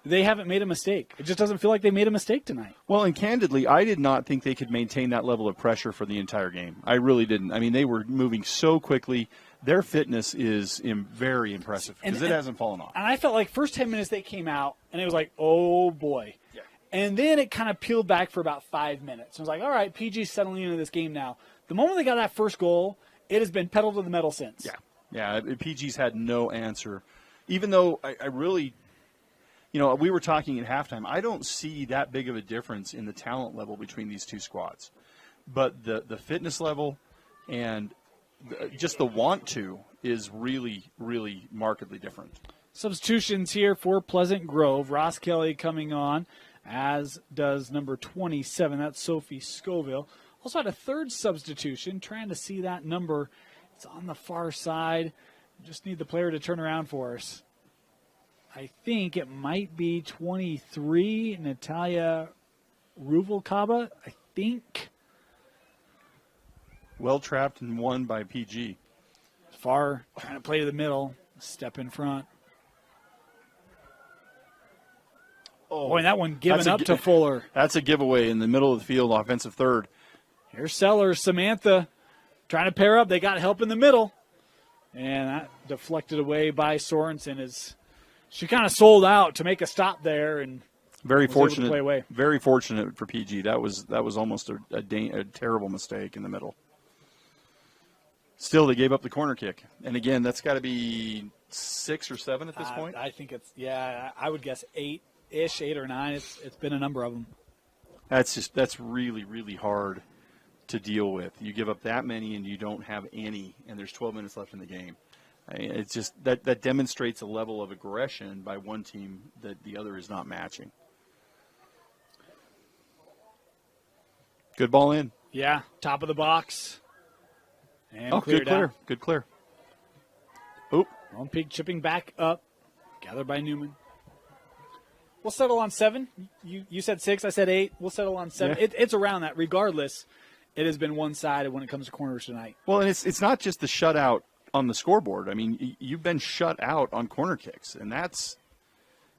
S1: they haven't made a mistake. It just doesn't feel like they made a mistake tonight.
S2: Well, and candidly, I did not think they could maintain that level of pressure for the entire game. I really didn't. I mean, they were moving so quickly. Their fitness is very impressive because it hasn't fallen off.
S1: And I felt like first 10 minutes they came out, and it was like, oh, boy.
S2: Yeah.
S1: And then it kind of peeled back for about 5 minutes. I was like, all right, PG's settling into this game now. The moment they got that first goal, it has been pedal to the metal since.
S2: Yeah, PG's had no answer. Even though I really – we were talking at halftime. I don't see that big of a difference in the talent level between these two squads. But the fitness level and just the want to is really, really markedly different.
S1: Substitutions here for Pleasant Grove. Ross Kelly coming on, as does number 27. That's Sophie Scoville. Also had a third substitution, trying to see that number. It's on the far side. Just need the player to turn around for us. I think it might be 23, Natalia Ruvalcaba, I think.
S2: Well trapped and won by PG.
S1: Far, trying to play to the middle, step in front. Oh, and that one given up to Fuller.
S2: That's a giveaway in the middle of the field, offensive third.
S1: Here's Sellers, Samantha trying to pair up. They got help in the middle. And that deflected away by Sorensen. She kind of sold out to make a stop there, and
S2: very fortunate.
S1: Able to play away.
S2: Very fortunate for PG. That was almost a terrible mistake in the middle. Still, they gave up the corner kick, and again, that's got to be 6 or 7 at this point.
S1: I think it's I would guess 8-ish, 8 or 9. It's been a number of them.
S2: That's really, really hard to deal with. You give up that many, and you don't have any, and there's 12 minutes left in the game. It's just that demonstrates a level of aggression by one team that the other is not matching. Good ball in.
S1: Yeah, top of the box. And
S2: good clear. Good clear. Oop.
S1: Lone Peak chipping back up. Gathered by Newman. We'll settle on 7. You said 6. I said 8. We'll settle on 7.
S2: Yeah.
S1: It's around that. Regardless, it has been one-sided when it comes to corners tonight.
S2: Well, and it's not just the shutout on the scoreboard. I mean, you've been shut out on corner kicks, and that's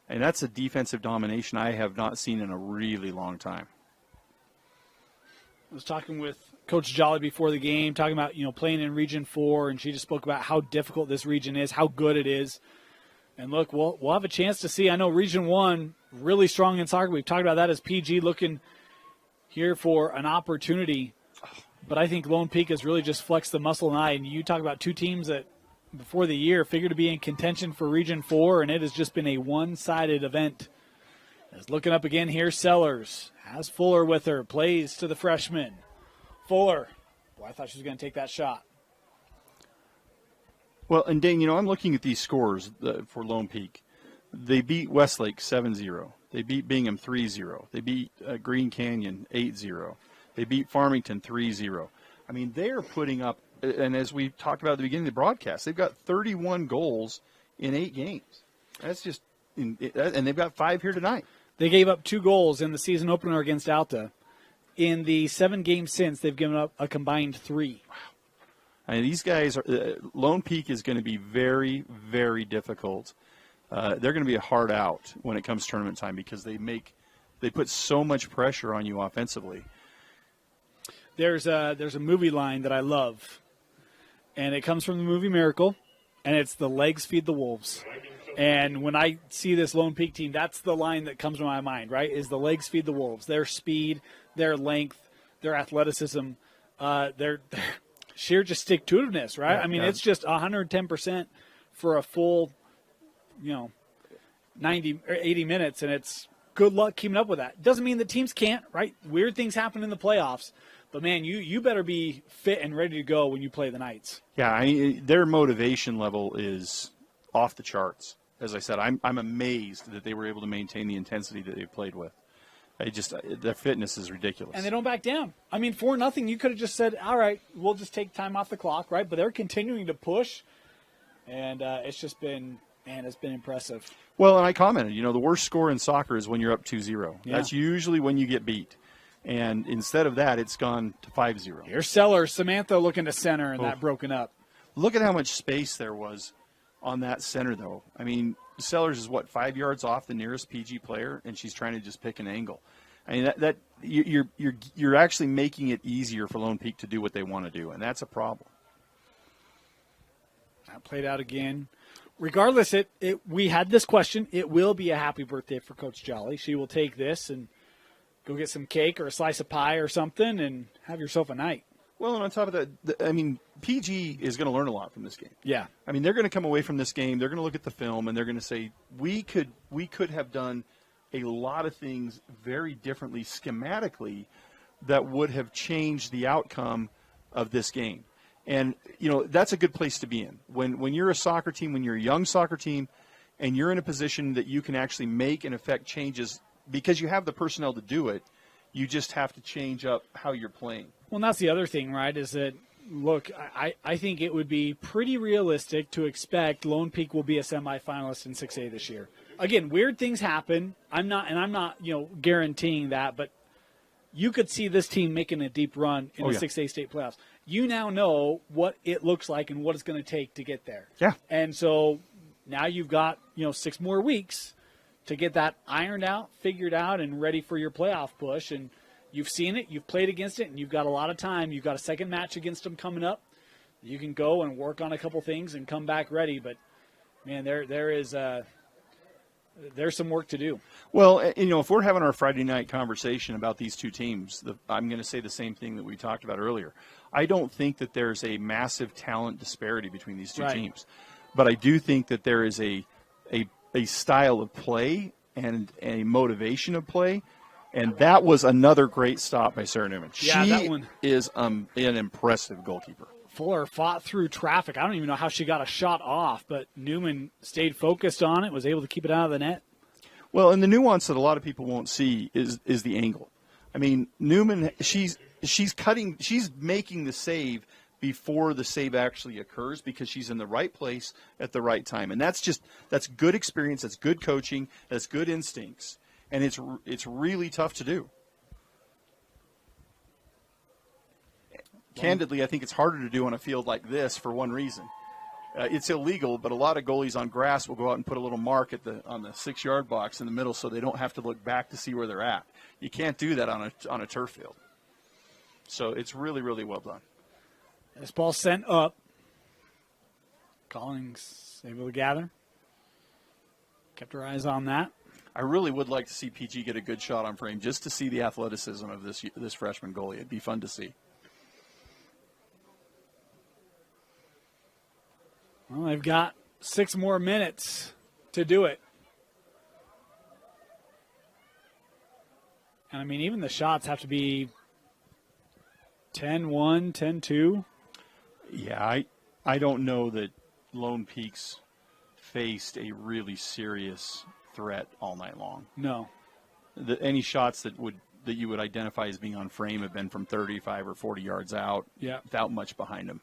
S2: a defensive domination I have not seen in a really long time.
S1: I was talking with Coach Jolly before the game, talking about playing in Region 4, and she just spoke about how difficult this region is, how good it is. And look, we'll have a chance to see. I know Region 1 really strong in soccer. We've talked about that as PG looking here for an opportunity. But I think Lone Peak has really just flexed the muscle tonight. And you talk about two teams that before the year figured to be in contention for Region 4, and it has just been a one-sided event. As looking up again here, Sellers has Fuller with her, plays to the freshman. Fuller. Boy, I thought she was going to take that shot.
S2: Well, and Dane, I'm looking at these scores for Lone Peak. They beat Westlake 7-0. They beat Bingham 3-0. They beat Green Canyon 8-0. They beat Farmington 3-0. I mean, they are putting up, and as we talked about at the beginning of the broadcast, they've got 31 goals in 8 games. That's just, and they've got 5 here tonight.
S1: They gave up 2 goals in the season opener against Alta. In the 7 games since, they've given up a combined 3.
S2: Wow. I mean, these guys, Lone Peak is going to be very, very difficult. They're going to be a hard out when it comes to tournament time because they put so much pressure on you offensively.
S1: There's a movie line that I love, and it comes from the movie Miracle, and it's the legs feed the wolves. And when I see this Lone Peak team, that's the line that comes to my mind, right, is the legs feed the wolves. Their speed, their length, their athleticism, their sheer just stick-to-itiveness, right?
S2: Yeah,
S1: I mean, it's just 110% for a full, 90 or 80 minutes, and it's good luck keeping up with that. Doesn't mean that teams can't, right? Weird things happen in the playoffs. But, man, you better be fit and ready to go when you play the Knights.
S2: Yeah, I mean, their motivation level is off the charts. as I said, I'm amazed that they were able to maintain the intensity that they played with. Their fitness is ridiculous.
S1: And they don't back down. I mean, 4-0, you could have just said, all right, we'll just take time off the clock, right? But they're continuing to push, and it's just been, man, it's been impressive.
S2: Well, and I commented, the worst score in soccer is when you're up 2-0.
S1: Yeah.
S2: That's usually when you get beat. And instead of that, it's gone to 5-0.
S1: Here's Sellers, Samantha looking to center, and that broken up.
S2: Look at how much space there was on that center, though. I mean, Sellers is 5 yards off the nearest PG player, and she's trying to just pick an angle. I mean, you're actually making it easier for Lone Peak to do what they want to do, and that's a problem.
S1: That played out again. Regardless, we had this question. It will be a happy birthday for Coach Jolly. She will take this and go get some cake or a slice of pie or something and have yourself a night.
S2: Well, and on top of that, PG is going to learn a lot from this game.
S1: Yeah.
S2: I mean, they're going to come away from this game, they're going to look at the film, and they're going to say, we could have done a lot of things very differently schematically that would have changed the outcome of this game. And, that's a good place to be in. When you're a soccer team, when you're a young soccer team, and you're in a position that you can actually make and affect changes because you have the personnel to do it, you just have to change up how you're playing.
S1: Well, and that's the other thing, right, is that, look, I think it would be pretty realistic to expect Lone Peak will be a semifinalist in 6A this year. Again, weird things happen. I'm not guaranteeing that, but you could see this team making a deep run in the 6A state playoffs. You now know what it looks like and what it's going to take to get there.
S2: Yeah.
S1: And so now you've got, 6 more weeks to get that ironed out, figured out, and ready for your playoff push. And you've seen it, you've played against it, and you've got a lot of time. You've got a second match against them coming up. You can go and work on a couple things and come back ready. But, man, there's some work to do.
S2: Well, if we're having our Friday night conversation about these two teams, I'm going to say the same thing that we talked about earlier. I don't think that there's a massive talent disparity between these two teams. But I do think that there is a style of play and a motivation of play. And that was another great stop by Sarah Newman.
S1: Yeah,
S2: she
S1: that one
S2: is an impressive goalkeeper.
S1: Fuller fought through traffic. I don't even know how she got a shot off, but Newman stayed focused on it, was able to keep it out of the net.
S2: Well, and the nuance that a lot of people won't see is the angle. I mean, Newman, she's making the save before the save actually occurs because she's in the right place at the right time. And that's good experience, that's good coaching, that's good instincts. And it's really tough to do. Candidly, I think it's harder to do on a field like this for one reason. It's illegal, but a lot of goalies on grass will go out and put a little mark on the 6-yard box in the middle so they don't have to look back to see where they're at. You can't do that on a turf field. So it's really, really well done.
S1: This ball sent up. Collins able to gather. Kept her eyes on that.
S2: I really would like to see PG get a good shot on frame just to see the athleticism of this freshman goalie. It'd be fun to see.
S1: Well, they've got 6 more minutes to do it. And, I mean, even the shots have to be 10-1, 10-2.
S2: Yeah, I don't know that Lone Peak's faced a really serious threat all night long.
S1: No.
S2: Any shots that you would identify as being on frame have been from 35 or 40 yards out without much behind them.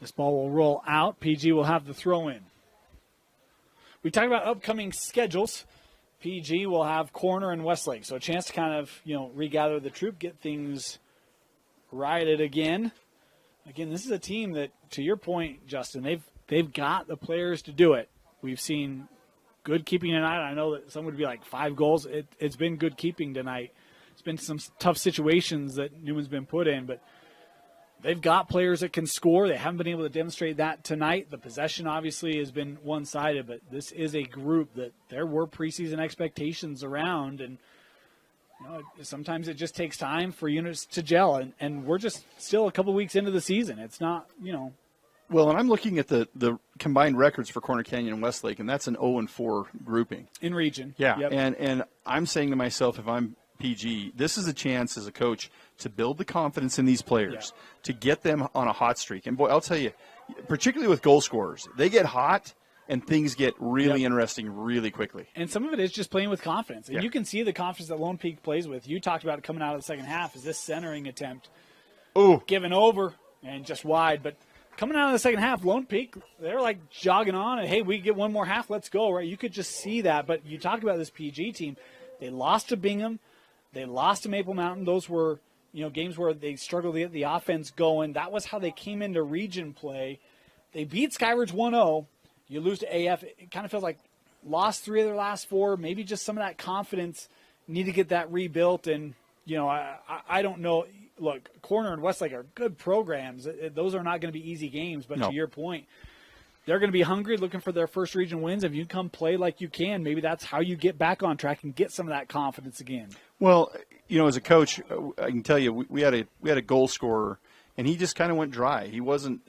S1: This ball will roll out. PG will have the throw in. We talked about upcoming schedules. PG will have Corner and Westlake, so a chance to kind of, regather the troop, get things righted again. Again, this is a team that, to your point, Justin, they've got the players to do it. We've seen good keeping tonight. I know that some would be like 5 goals. It's been good keeping tonight. It's been some tough situations that Newman's been put in, but they've got players that can score. They haven't been able to demonstrate that tonight. The possession obviously has been one-sided, but this is a group that there were preseason expectations around, and sometimes it just takes time for units to gel, and we're just still a couple weeks into the season. It's not,
S2: Well, and I'm looking at the combined records for Corner Canyon and Westlake, and that's an 0-4 grouping.
S1: In region.
S2: Yeah,
S1: yep.
S2: and I'm saying to myself, if I'm PG, this is a chance as a coach to build the confidence in these players, to get them on a hot streak. And, boy, I'll tell you, particularly with goal scorers, they get hot, and things get really interesting really quickly.
S1: And some of it is just playing with confidence. And
S2: Yeah.
S1: you can see the confidence that Lone Peak plays with. You talked about it coming out of the second half. Is this centering attempt given over and just wide. But coming out of the second half, Lone Peak, they're like jogging on. And, hey, we get one more half, let's go, right? You could just see that. But you talked about this PG team. They lost to Bingham. They lost to Maple Mountain. Those were, games where they struggled to get the offense going. That was how they came into region play. They beat Skywards 1-0. You lose to AF. It kind of feels like lost 3 of their last 4. Maybe just some of that confidence. Need to get that rebuilt. And, I don't know. Look, Corner and Westlake are good programs. Those are not going to be easy games. But to your point, they're going to be hungry, looking for their first region wins. If you come play like you can, maybe that's how you get back on track and get some of that confidence again.
S2: Well, as a coach, I can tell you, we had a goal scorer, and he just kind of went dry. He wasn't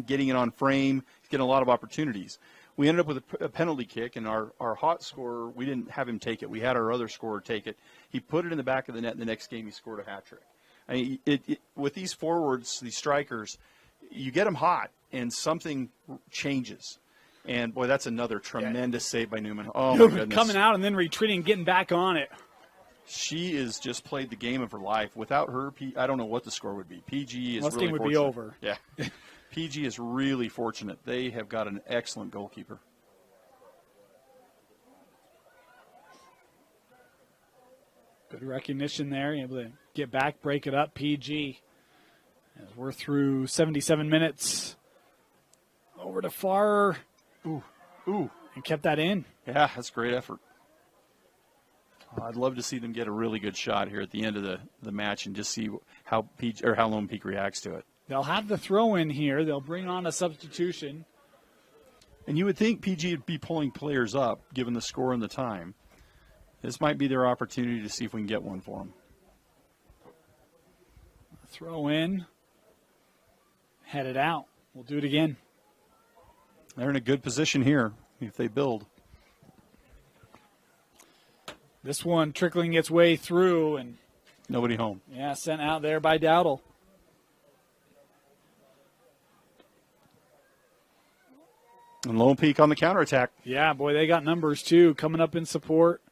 S2: getting it on frame. He's getting a lot of opportunities. We ended up with a penalty kick, and our hot scorer, we didn't have him take it. We had our other scorer take it. He put it in the back of the net, and the next game he scored a hat trick. I mean, with these forwards, these strikers, you get them hot, and something changes. And, boy, that's another tremendous save by Newman. Oh, my goodness.
S1: Coming out and then retreating, getting back on it.
S2: She has just played the game of her life. Without her, I don't know what the score would be. PG is
S1: this
S2: really
S1: game would
S2: fortunate.
S1: be over.
S2: Yeah. PG is really fortunate. They have got an excellent goalkeeper.
S1: Good recognition there. Able to get back, break it up. PG. As we're through 77 minutes. Over to Farr.
S2: Ooh.
S1: And kept that in.
S2: Yeah, that's a great effort. I'd love to see them get a really good shot here at the end of the match and just see how Lone Peak reacts to it.
S1: They'll have the throw in here. They'll bring on a substitution.
S2: And you would think PG would be pulling players up, given the score and the time. This might be their opportunity to see if we can get one for them.
S1: Throw in. Headed out. We'll do it again.
S2: They're in a good position here if they build.
S1: This one trickling its way through and
S2: nobody home.
S1: Yeah, sent out there by Dowdle.
S2: And Lone Peak on the counterattack.
S1: Yeah, boy, they got numbers too coming up in support.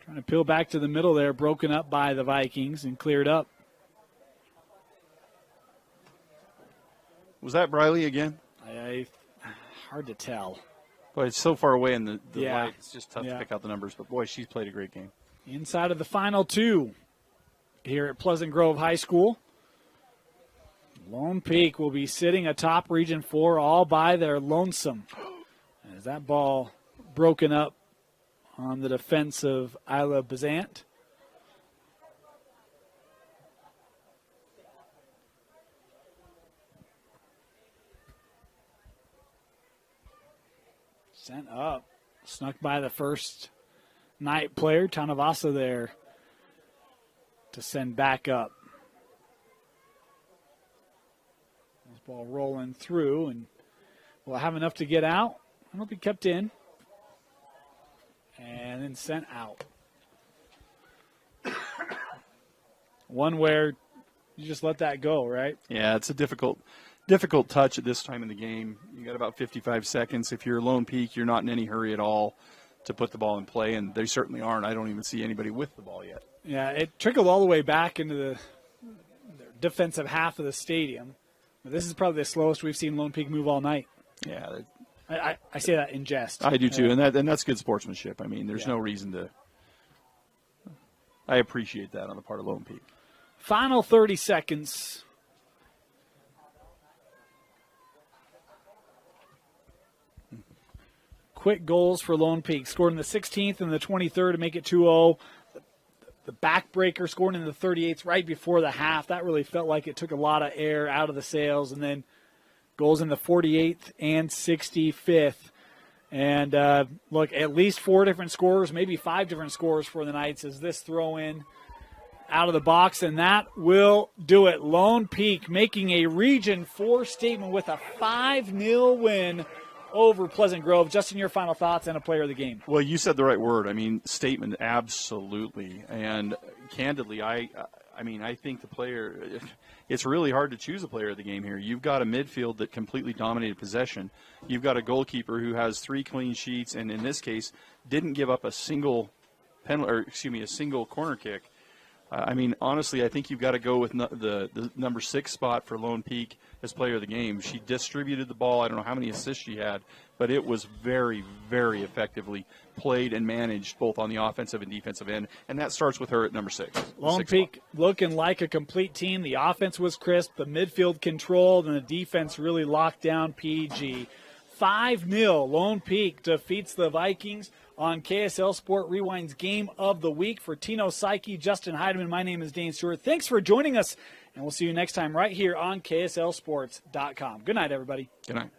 S1: Trying to peel back to the middle there, broken up by the Vikings and cleared up.
S2: Was that Briley again?
S1: Hard to tell.
S2: Boy, it's so far away in the
S1: yeah.
S2: light. It's just tough to pick out the numbers. But, boy, she's played a great game.
S1: Inside of the final 2 here at Pleasant Grove High School. Lone Peak will be sitting atop Region 4 all by their lonesome. As that ball broken up on the defense of Isla Bazant. Sent up. Snuck by the first night player, Tanavasa there to send back up. This ball rolling through, and we'll have enough to get out. It'll be kept in. And then sent out. One where you just let that go, right?
S2: Yeah, it's a difficult touch at this time in the game. You got about 55 seconds. If you're Lone Peak, you're not in any hurry at all to put the ball in play, and they certainly aren't. I don't even see anybody with the ball yet.
S1: Yeah, it trickled all the way back into the defensive half of the stadium. This is probably the slowest we've seen Lone Peak move all night.
S2: Yeah,
S1: I say that in jest.
S2: I do too, and that's good sportsmanship. I mean, there's no reason to. I appreciate that on the part of Lone Peak.
S1: Final 30 seconds. Quick goals for Lone Peak. Scored in the 16th and the 23rd to make it 2-0. The backbreaker scored in the 38th right before the half. That really felt like it took a lot of air out of the sails. And then goals in the 48th and 65th. And look, at least 4 different scorers, maybe 5 different scorers for the Knights as this throw in out of the box. And that will do it. Lone Peak making a Region 4 statement with a 5-0 win over Pleasant Grove. Justin, your final thoughts and a player of the game.
S2: Well, you said the right word. I mean, statement, absolutely. And candidly, I I mean, I think the player, it's really hard to choose a player of the game here. You've got a midfield that completely dominated possession. You've got a goalkeeper who has 3 clean sheets, and in this case, didn't give up a single a single corner kick. I mean, honestly, I think you've got to go with the number 6 spot for Lone Peak as player of the game. She distributed the ball. I don't know how many assists she had, but it was very, very effectively played and managed both on the offensive and defensive end, and that starts with her at number 6.
S1: Lone Peak looking like a complete team. The offense was crisp, the midfield controlled, and the defense really locked down PG. 5-0, Lone Peak defeats the Vikings on KSL Sport Rewind's Game of the Week. For Tino Psyche, Justin Heidemann, my name is Dane Stewart. Thanks for joining us, and we'll see you next time right here on KSLSports.com. Good night, everybody.
S2: Good night.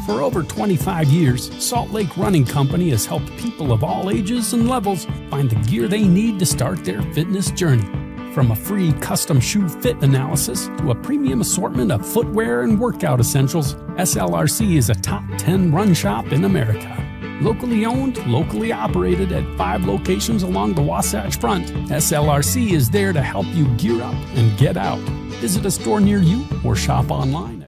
S13: For over 25 years, Salt Lake Running Company has helped people of all ages and levels find the gear they need to start their fitness journey. From a free custom shoe fit analysis to a premium assortment of footwear and workout essentials, SLRC is a top 10 run shop in America. Locally owned, locally operated at 5 locations along the Wasatch Front, SLRC is there to help you gear up and get out. Visit a store near you or shop online.